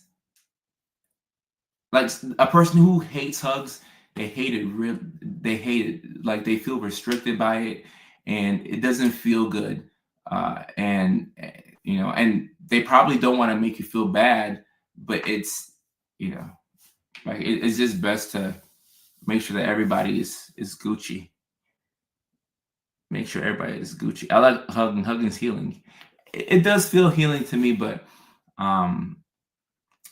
Like a person who hates hugs, they hate it real. They hate it. Like they feel restricted by it, and it doesn't feel good. And they probably don't want to make you feel bad, but it's like it's just best to make sure that everybody is Gucci. Make sure everybody is Gucci. I like hugging. Hugging's healing. It does feel healing to me, but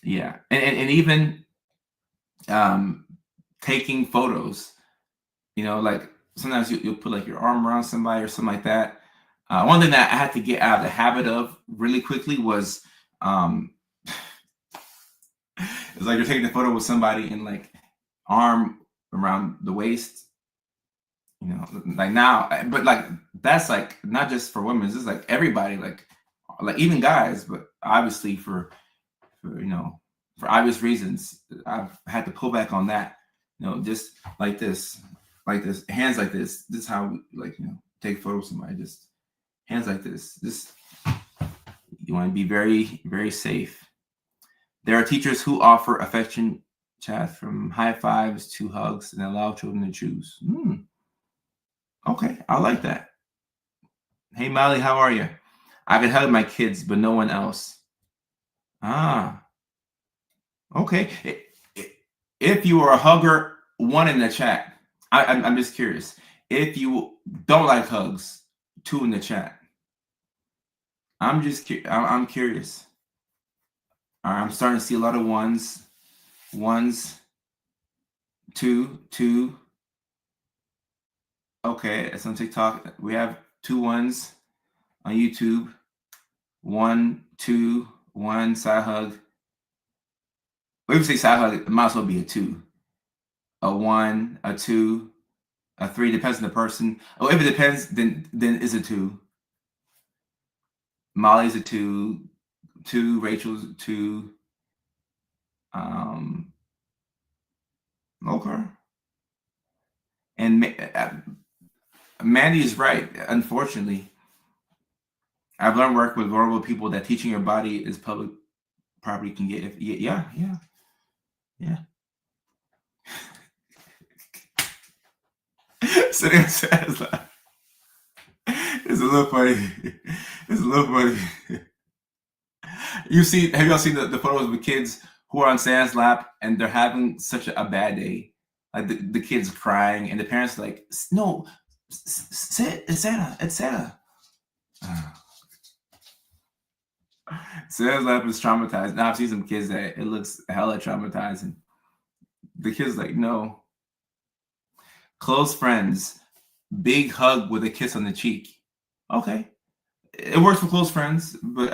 yeah, and even taking photos. Like sometimes you'll put like your arm around somebody or something like that. One thing that I had to get out of the habit of really quickly was it's like you're taking a photo with somebody and like arm around the waist. Like now, but like that's like not just for women. It's like everybody, like even guys. But obviously for for obvious reasons, I've had to pull back on that. Just like this, hands like this. This is how we take photos of somebody. Just hands like this. Just you want to be very, very safe. There are teachers who offer affection chat from high fives to hugs and allow children to choose. Okay, I like that. Hey, Molly, how are you? I can hug my kids, but no one else. Ah, okay. If you are a hugger, one in the chat. I'm just curious. If you don't like hugs, two in the chat. I'm curious. All right, I'm starting to see a lot of ones, two. Okay, it's on TikTok. We have 2 ones on YouTube. 1, 2, 1 side hug. When we say side hug, it might as well be a 2. A 1, a 2, a 3, depends on the person. Oh, if it depends, then it's a 2. Molly's a 2, Rachel's a 2. Um, okay. And Mandy is right. Unfortunately, I've learned work with vulnerable people that teaching your body is public property can get. If, yeah, yeah, yeah. So that's it's a little funny. It's a little funny. Have y'all seen the photos of the kids who are on Santa's lap and they're having such a bad day? Like the kids crying and the parents are like, no, it's Santa, it's Santa. Santa's lap is traumatized. Now I've seen some kids that it looks hella traumatizing. The kids like, no. Close friends, big hug with a kiss on the cheek. Okay. It works for close friends, but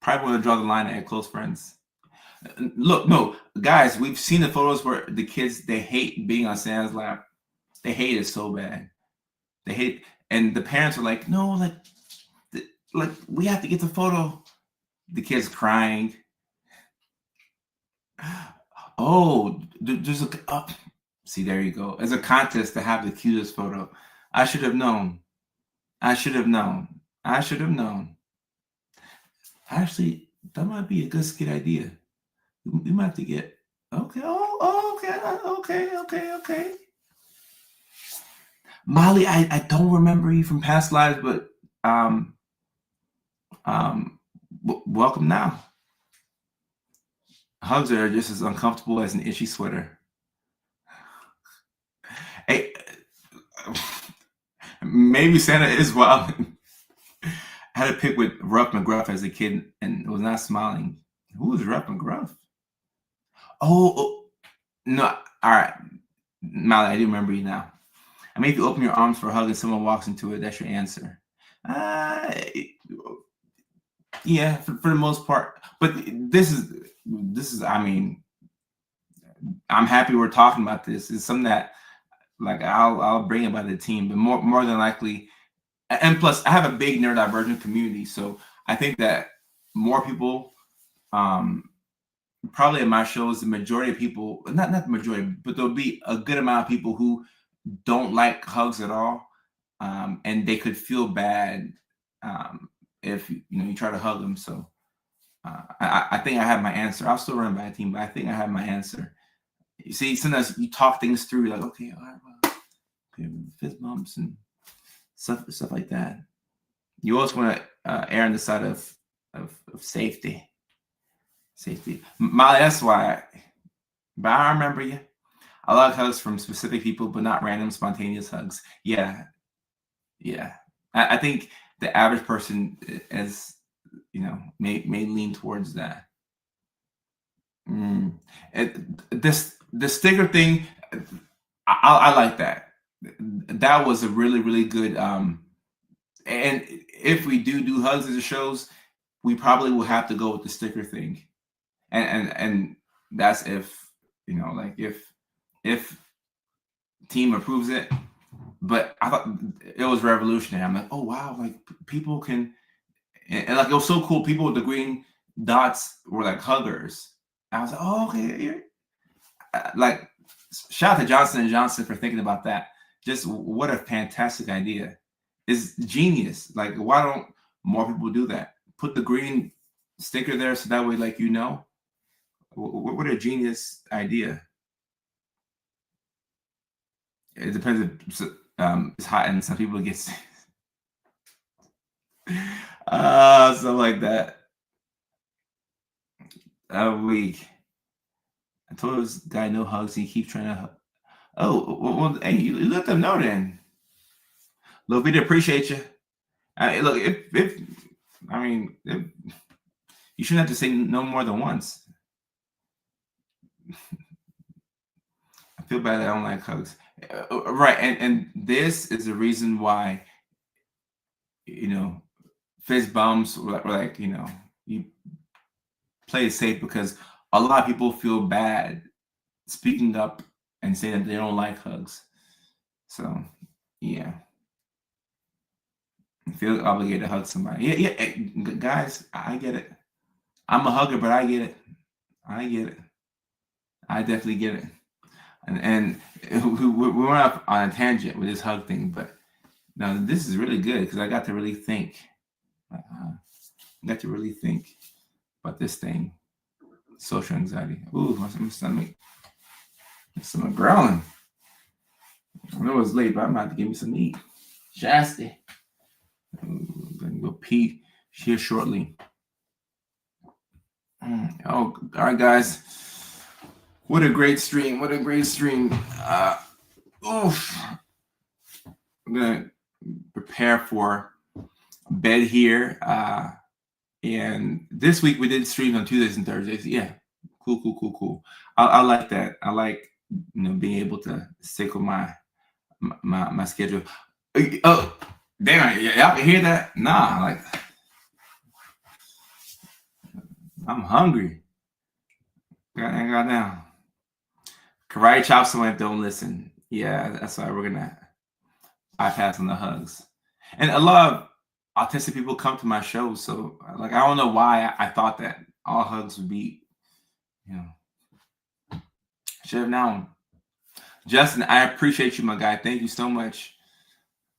probably want to draw the line at close friends. Look, no, guys, we've seen the photos where the kids, they hate being on Santa's lap. They hate it so bad. They hate, and the parents are like, no, like we have to get the photo. The kids crying. Oh, there's a see, there you go. There's a contest to have the cutest photo. I should have known. I should have known. I should have known. Actually, that might be a good skit idea. We might have to get okay. Okay. Molly, I don't remember you from past lives, but welcome now. Hugs are just as uncomfortable as an itchy sweater. Hey, maybe Santa is wild. I had a pic with Ruff McGruff as a kid and was not smiling. Who was Ruff McGruff? Oh, no. All right. Molly, I do remember you now. I mean, if you open your arms for a hug and someone walks into it, that's your answer. Yeah, for the most part. But this is. I mean, I'm happy we're talking about this. It's something that, like, I'll bring it by the team, but more than likely, and plus, I have a big neurodivergent community, so I think that more people, probably in my shows, the majority of people, not the majority, but there'll be a good amount of people who don't like hugs at all, and they could feel bad if you try to hug them. So I think I have my answer. I'll still run by a team, but I think I have my answer. You see, sometimes you talk things through, like, okay, all right, well, okay, fist bumps and stuff like that. You always want to err on the side of safety. Safety, Molly. That's why. But I remember you. I like hugs from specific people, but not random, spontaneous hugs. Yeah. I think the average person, as may lean towards that. The sticker thing, I like that. That was a really, really good. And if we do hugs as a shows, we probably will have to go with the sticker thing, and that's if like if team approves it. But I thought it was revolutionary. I'm like, oh wow, like people can, and like it was so cool. People with the green dots were like huggers. I was like, oh okay, like shout out to Johnson & Johnson for thinking about that. Just what a fantastic idea. It's genius. Like, why don't more people do that? Put the green sticker there so that way, like, what a genius idea. It depends if it's hot and some people get sick. Stuff like that. A week. I told this guy no hugs. He keeps trying to. Oh, well, hey, you let them know then. Look, we'd appreciate you. Look, if I mean, you shouldn't have to say no more than once. I feel bad that I don't like hugs. Right, and this is the reason why fist bumps or like you play it safe, because a lot of people feel bad speaking up and saying that they don't like hugs. So yeah, I feel obligated to hug somebody. Yeah, guys, I get it. I'm a hugger, but I get it. I definitely get it. And we went off on a tangent with this hug thing, but no, this is really good because I got to really think. Got to really think about this thing, social anxiety. Ooh, my stomach growling. I know it's late, but I'm about to give me some meat. Shasta. I'm gonna go pee here shortly. Oh, all right, guys. What a great stream. What a great stream. Oof. I'm gonna prepare for bed here. And this week we did streams on Tuesdays and Thursdays. Yeah. Cool. I like that. I like being able to stick with my schedule. Oh, damn, y'all can hear that? Nah, like I'm hungry. Goddamn. Karate chop someone if don't listen. Yeah, that's why we're gonna bypass on the hugs. And a lot of autistic people come to my shows, so like I don't know why I thought that all hugs would be, should have known. Justin, I appreciate you, my guy. Thank you so much.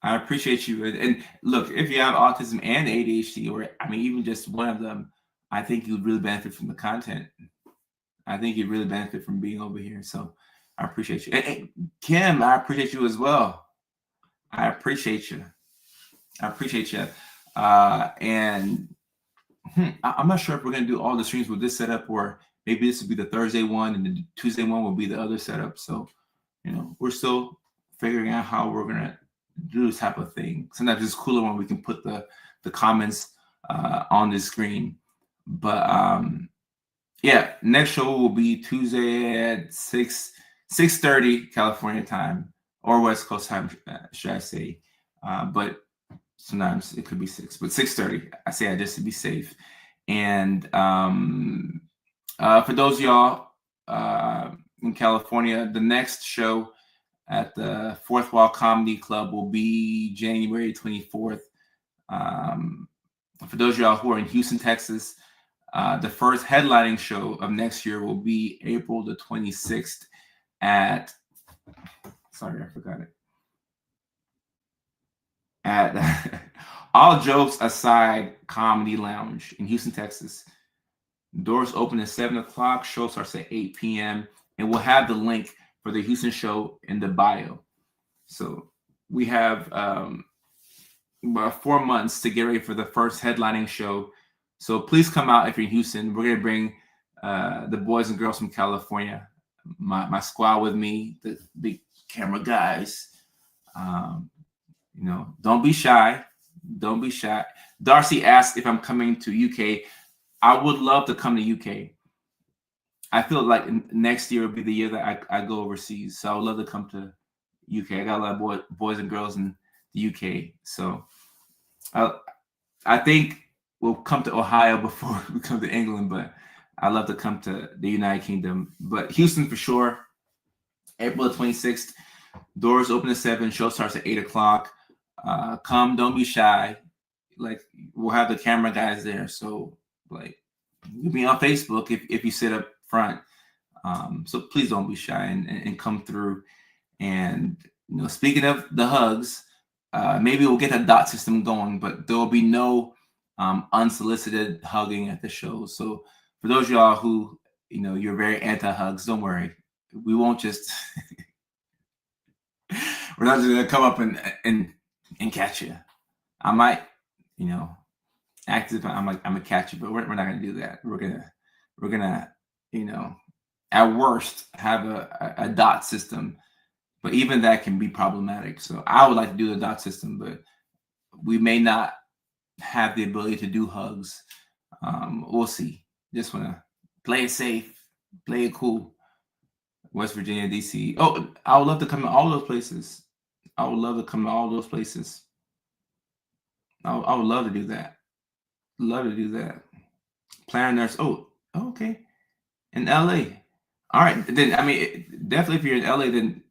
I appreciate you. And look, if you have autism and ADHD, or I mean, even just one of them, I think you'd really benefit from the content. I think you'd really benefit from being over here. So I appreciate you. And Kim, I appreciate you as well. I appreciate you. And I'm not sure if we're going to do all the streams with this setup, or maybe this will be the Thursday one and the Tuesday one will be the other setup. So, we're still figuring out how we're going to do this type of thing. Sometimes it's cooler when we can put the comments on the screen. But yeah, next show will be Tuesday at 6:30 California time, or West Coast time, should I say. But sometimes it could be 6, but 6:30. I say that just to be safe. And for those of y'all in California, the next show at the Fourth Wall Comedy Club will be January 24th. For those of y'all who are in Houston, Texas, the first headlining show of next year will be April the 26th at, sorry, I forgot it. At All Jokes Aside Comedy Lounge in Houston, Texas. Doors open at 7 o'clock. Show starts at 8 p.m. And we'll have the link for the Houston show in the bio. So we have about 4 months to get ready for the first headlining show. So please come out if you're in Houston. We're going to bring the boys and girls from California, my squad with me, the big camera guys. Don't be shy. Don't be shy. Darcy asked if I'm coming to UK. I would love to come to UK. I feel like next year will be the year that I go overseas. So I would love to come to UK. I got a lot of boys and girls in the UK. So I think we'll come to Ohio before we come to England, but I'd love to come to the United Kingdom. But Houston for sure. April the 26th. Doors open at 7. Show starts at 8 o'clock. Come, don't be shy. Like, we'll have the camera guys there. So, like, you'll be on Facebook if you sit up front. So please don't be shy and come through. And, speaking of the hugs, maybe we'll get a dot system going, but there will be no unsolicited hugging at the show. So for those of y'all who, you're very anti-hugs, don't worry. We won't just... We're not just gonna come up and catch you. I might, act as if I'm gonna catch you, but we're not gonna do that. We're gonna, at worst have a dot system, but even that can be problematic. So I would like to do the dot system, but we may not have the ability to do hugs. We'll see. Just wanna play it safe, play it cool. West Virginia, DC. Oh, I would love to come to all those places. I would love to come to all those places. I would love to do that. Love to do that. Planner nurse. Oh, okay. In LA. All right. Then, definitely if you're in LA, then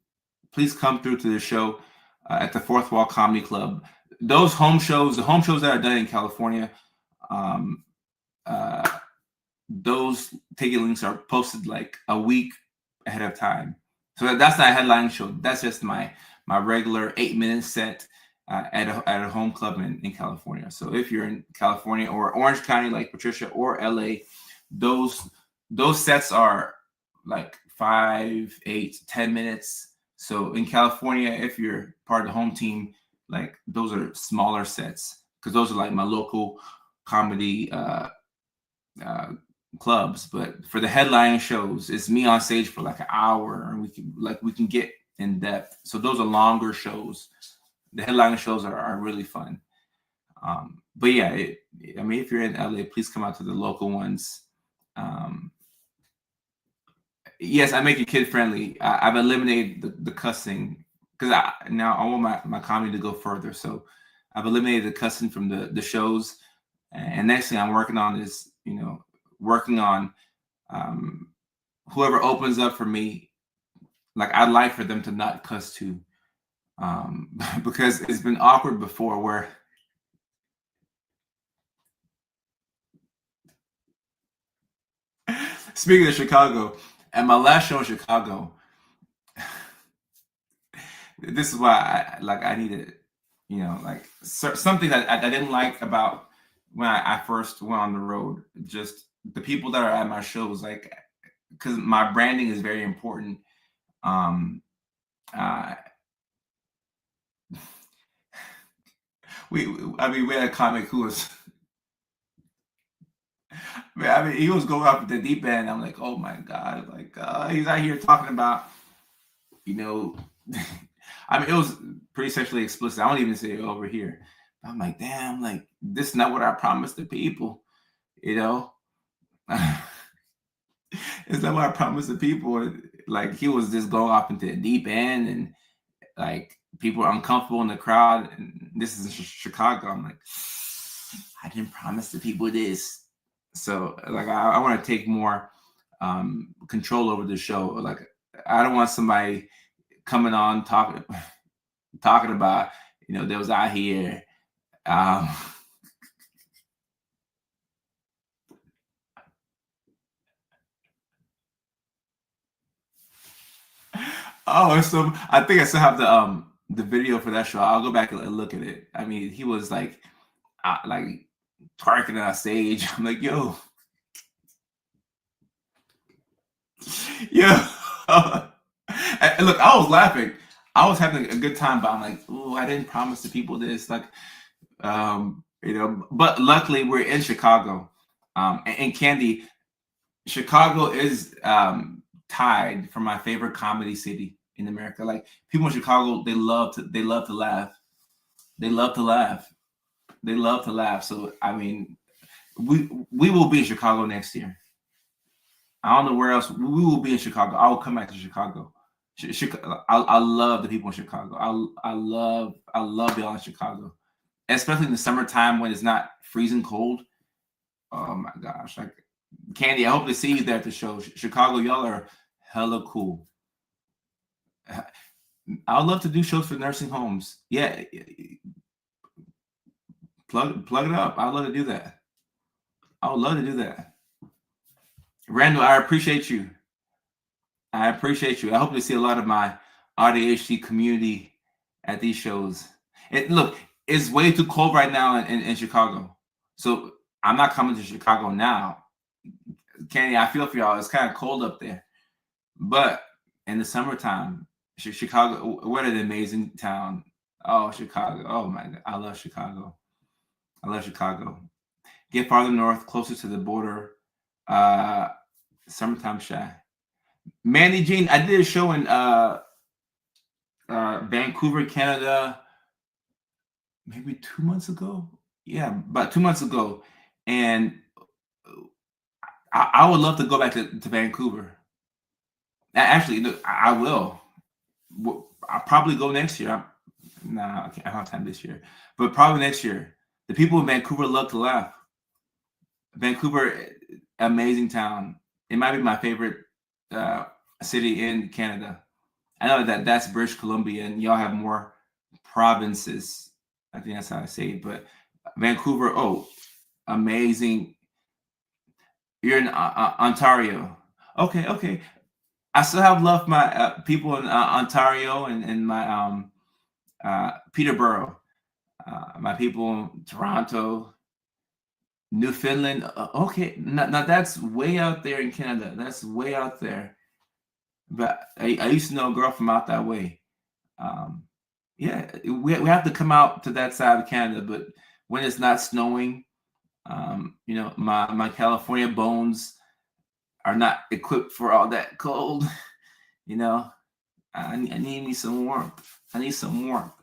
please come through to the show at the Fourth Wall Comedy Club. Those home shows, the home shows that are done in California, those ticket links are posted like a week ahead of time. So that's not a headlining show. That's just my regular 8-minute set at a home club in California. So if you're in California or Orange County, like Patricia, or LA, those sets are like 5, 8, 10 minutes. So in California, if you're part of the home team, like those are smaller sets, because those are like my local comedy clubs. But for the headlining shows, it's me on stage for like an hour, and we can get in depth. So those are longer shows. The headlining shows are really fun. But yeah, I mean, if you're in LA, please come out to the local ones. Yes, I make it kid friendly. I've eliminated the cussing, because now I want my comedy to go further. So I've eliminated the cussing from the shows. And next thing I'm working on is, working on whoever opens up for me. Like, I'd like for them to not cuss too, because it's been awkward before where. Speaking of Chicago, at my last show in Chicago, this is why I needed, something that I didn't like about when I first went on the road. Just the people that are at my shows, like, because my branding is very important. We had a comic who was, he was going off the deep end. I'm like, oh my God, like he's out here talking about, it was pretty sexually explicit. I don't even say it over here. I'm like, damn, like, this is not what I promised the people, It's not what I promised the people. Like, he was just going off into the deep end, and like, people are uncomfortable in the crowd. And this is in Chicago. I'm like, I didn't promise the people this. So like, I want to take more control over the show. Like, I don't want somebody coming on talking about, they was out here. Oh, so I think I still have the video for that show. I'll go back and look at it. I mean, he was like twerking on stage. I'm like, yo. Yeah. And look, I was laughing. I was having a good time, but I'm like, oh, I didn't promise the people this. Like, but luckily we're in Chicago. And Candy, Chicago is tied for my favorite comedy city in America. Like, people in Chicago, they love to laugh. They love to laugh. They love to laugh. So I mean, we will be in Chicago next year. I don't know where else. We will be in Chicago. I will come back to Chicago. I love the people in Chicago. I love y'all in Chicago, especially in the summertime when it's not freezing cold. Oh my gosh! Like, Candy, I hope to see you there at the show. Chicago, y'all are hella cool. I would love to do shows for nursing homes. Yeah, plug it up. I'd love to do that. I would love to do that. Randall, I appreciate you. I appreciate you. I hope to see a lot of my ADHD community at these shows. Look, it's way too cold right now in Chicago. So I'm not coming to Chicago now. Kenny, I feel for y'all. It's kind of cold up there. But in the summertime, Chicago, what an amazing town. Oh, Chicago. Oh my God. I love Chicago. I love Chicago. Get farther north, closer to the border. Summertime shy. Mandy Jean, I did a show in Vancouver, Canada, maybe 2 months ago. Yeah, about 2 months ago. And I would love to go back to Vancouver. Actually, I will. I'll probably go next year. I don't have time this year, but probably next year. The people in Vancouver love to laugh. Vancouver, amazing town. It might be my favorite city in Canada. I know that's British Columbia, and y'all have more provinces. I think that's how I say it. But Vancouver, oh, amazing. You're in Ontario. Okay. I still have love for my people in Ontario and my Peterborough, my people in Toronto, Newfoundland. Okay, now that's way out there in Canada. That's way out there. But I used to know a girl from out that way. Um, yeah, we have to come out to that side of Canada, but when it's not snowing, my California bones are not equipped for all that cold. You know, I need me some warmth. I need some warmth.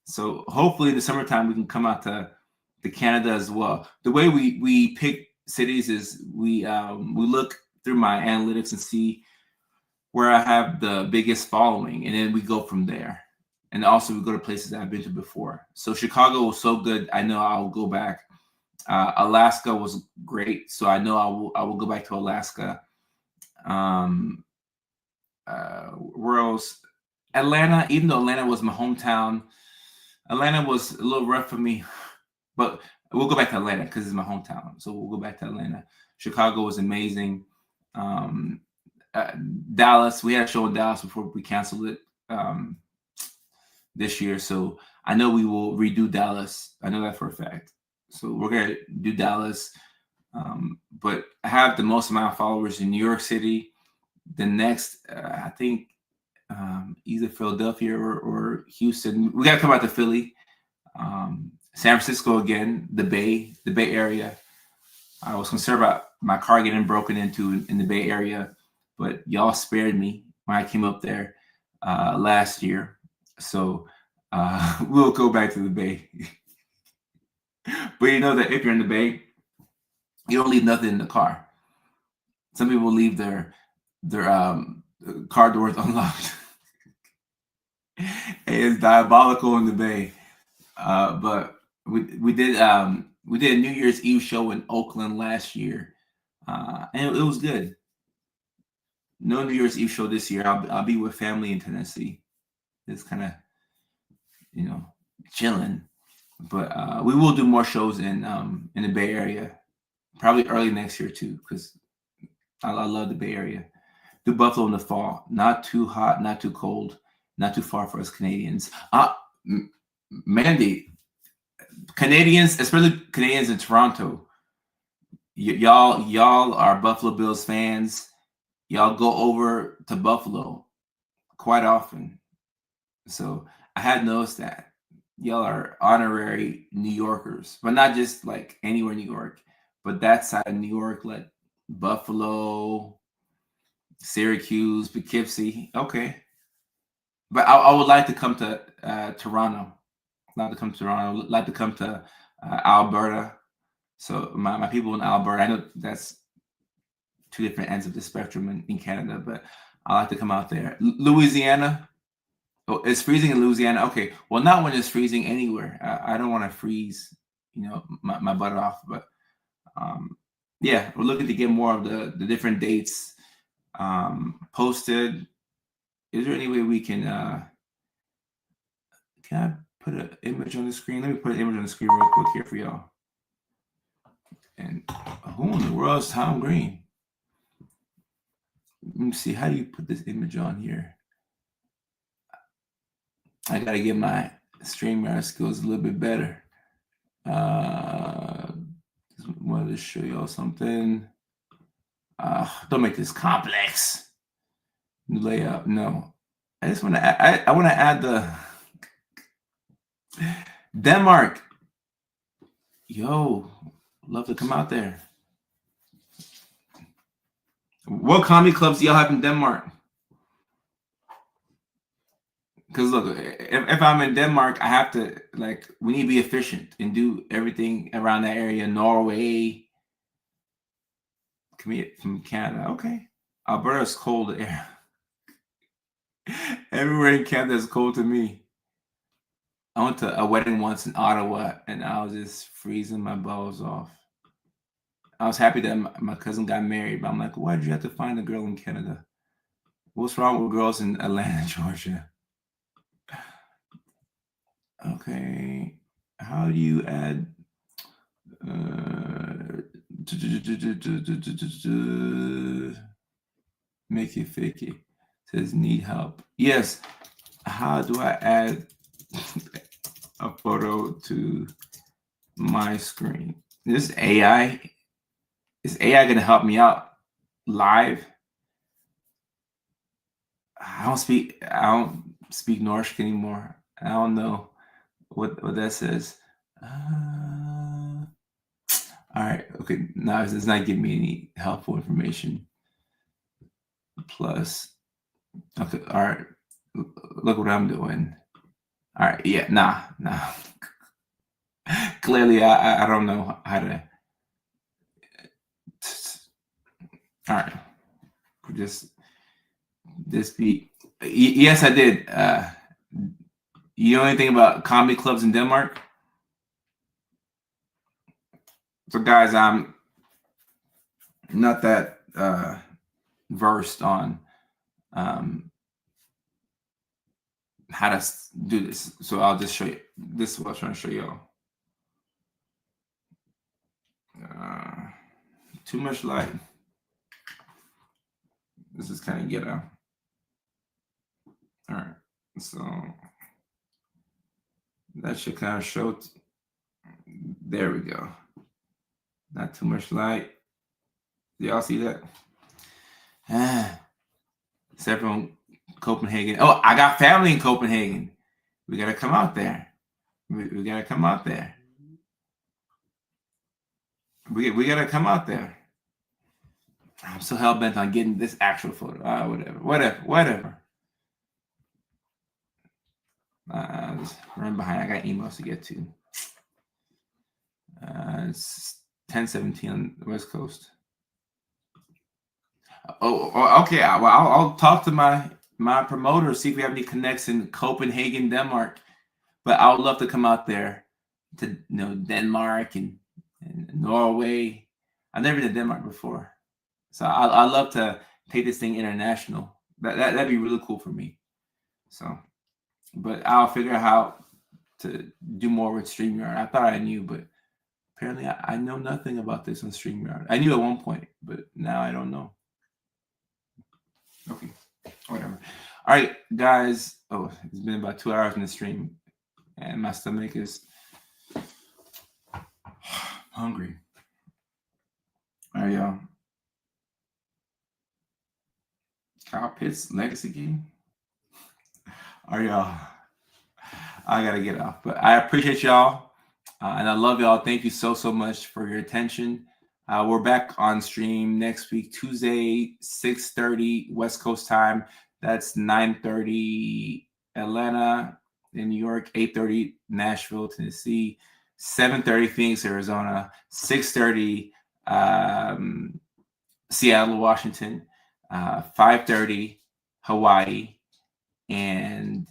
So hopefully in the summertime we can come out to Canada as well. The way we pick cities is we look through my analytics and see where I have the biggest following, and then we go from there. And also we go to places that I've been to before. So Chicago was so good, I know I'll go back. Alaska was great, so I know I will go back to Alaska. Where else? Atlanta, even though Atlanta was my hometown, Atlanta was a little rough for me, but we'll go back to Atlanta because it's my hometown. So we'll go back to Atlanta. Chicago was amazing. Dallas, we had a show in Dallas before we canceled it this year. So I know we will redo Dallas. I know that for a fact. So we're going to do Dallas. But I have the most amount of followers in New York City. The next, I think, either Philadelphia or Houston. We got to come out to Philly. San Francisco again, the Bay Area. I was concerned about my car getting broken into in the Bay Area, but y'all spared me when I came up there last year. So we'll go back to the Bay. But you know that if you're in the Bay, you don't leave nothing in the car. Some people leave their car doors unlocked. It's diabolical in the Bay. But we did a New Year's Eve show in Oakland last year, and it was good. No New Year's Eve show this year. I'll be with family in Tennessee. It's kind of chilling, but we will do more shows in the Bay Area, probably early next year too, because I love the Bay Area. Do Buffalo in the fall, not too hot, not too cold, not too far for us Canadians. Mandy, Canadians, especially Canadians in Toronto, y'all are Buffalo Bills fans. Y'all go over to Buffalo quite often. So I had noticed that y'all are honorary New Yorkers, but not just like anywhere in New York, but that side of New York, like Buffalo, Syracuse, Poughkeepsie. Okay. But I would like to come to Toronto. I'd like to come to Toronto. I'd like to come to Alberta. So my people in Alberta, I know that's two different ends of the spectrum in Canada, but I like to come out there. Louisiana. Oh, it's freezing in Louisiana. Okay. Well, not when it's freezing anywhere. I don't want to freeze, my butt off. But yeah, we're looking to get more of the different dates posted. Is there any way we can I put an image on the screen? Let me put an image on the screen real quick here for y'all. And who in the world is Tom Green? Let me see. How do you put this image on here? I got to get my StreamYard skills a little bit better. Just wanted to show y'all something. Don't make this complex. New layout. No. I just want to I want to add the Denmark. Yo, love to come out there. What comedy clubs do y'all have in Denmark? Because look, if I'm in Denmark, I have to we need to be efficient and do everything around that area. Norway, commute from Canada. Okay, Alberta's cold air. Everywhere in Canada is cold to me. I went to a wedding once in Ottawa, and I was just freezing my balls off. I was happy that my cousin got married, but I'm like, why did you have to find a girl in Canada? What's wrong with girls in Atlanta, Georgia? Okay, how do you add make it fake it? says need help. Yes. How do I add a photo to my screen? This AI, is AI going to help me out live? I don't speak Norse anymore. I don't know what that says. All right. Okay. No, it's not giving me any helpful information. Plus, okay. All right. Look what I'm doing. All right. Yeah. Nah. Clearly, I don't know how to. All right. Just this beat. Yes, I did. You know anything about comedy clubs in Denmark? So, guys, I'm not that versed on how to do this. So I'll just show you. This is what I'm trying to show y'all. Too much light. This is kind of ghetto. All right. So that should kind of show. There we go. Not too much light. Do y'all see that? Except from Copenhagen. Oh, I got family in Copenhagen. We got to come out there. We got to come out there. We got to come out there. I'm so hell-bent on getting this actual photo. Whatever. Just run behind. I got emails to get to. It's 10:17 on the West Coast. Oh, okay. Well, I'll talk to my promoter, see if we have any connects in Copenhagen, Denmark. But I would love to come out there to Denmark and Norway. I've never been to Denmark before, so I'd love to take this thing international. That'd be really cool for me. So, but I'll figure out how to do more with StreamYard. I thought I knew, but apparently I know nothing about this on StreamYard. I knew at one point, but now I don't know. Okay, whatever. All right, guys. Oh, it's been about 2 hours in the stream, and my stomach is hungry. All right, y'all. Kyle Pitts legacy game. All right, y'all. I gotta get off, but I appreciate y'all, and I love y'all. Thank you so much for your attention. We're back on stream next week, Tuesday, 6:30 West Coast time. That's 9:30 Atlanta in New York, 8:30 Nashville, Tennessee, 7:30 Phoenix, Arizona, 6:30 Seattle, Washington, 5:30 Hawaii, and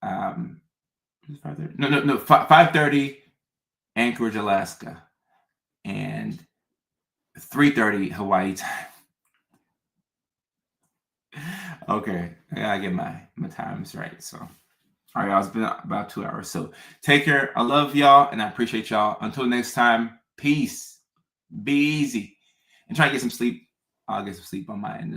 5:30 Anchorage, Alaska, and 3:30 Hawaii time. Okay, I gotta get my times right. So, all right, y'all, it's been about 2 hours. So take care. I love y'all, and I appreciate y'all. Until next time, peace. Be easy, and try to get some sleep. I'll get some sleep on my end.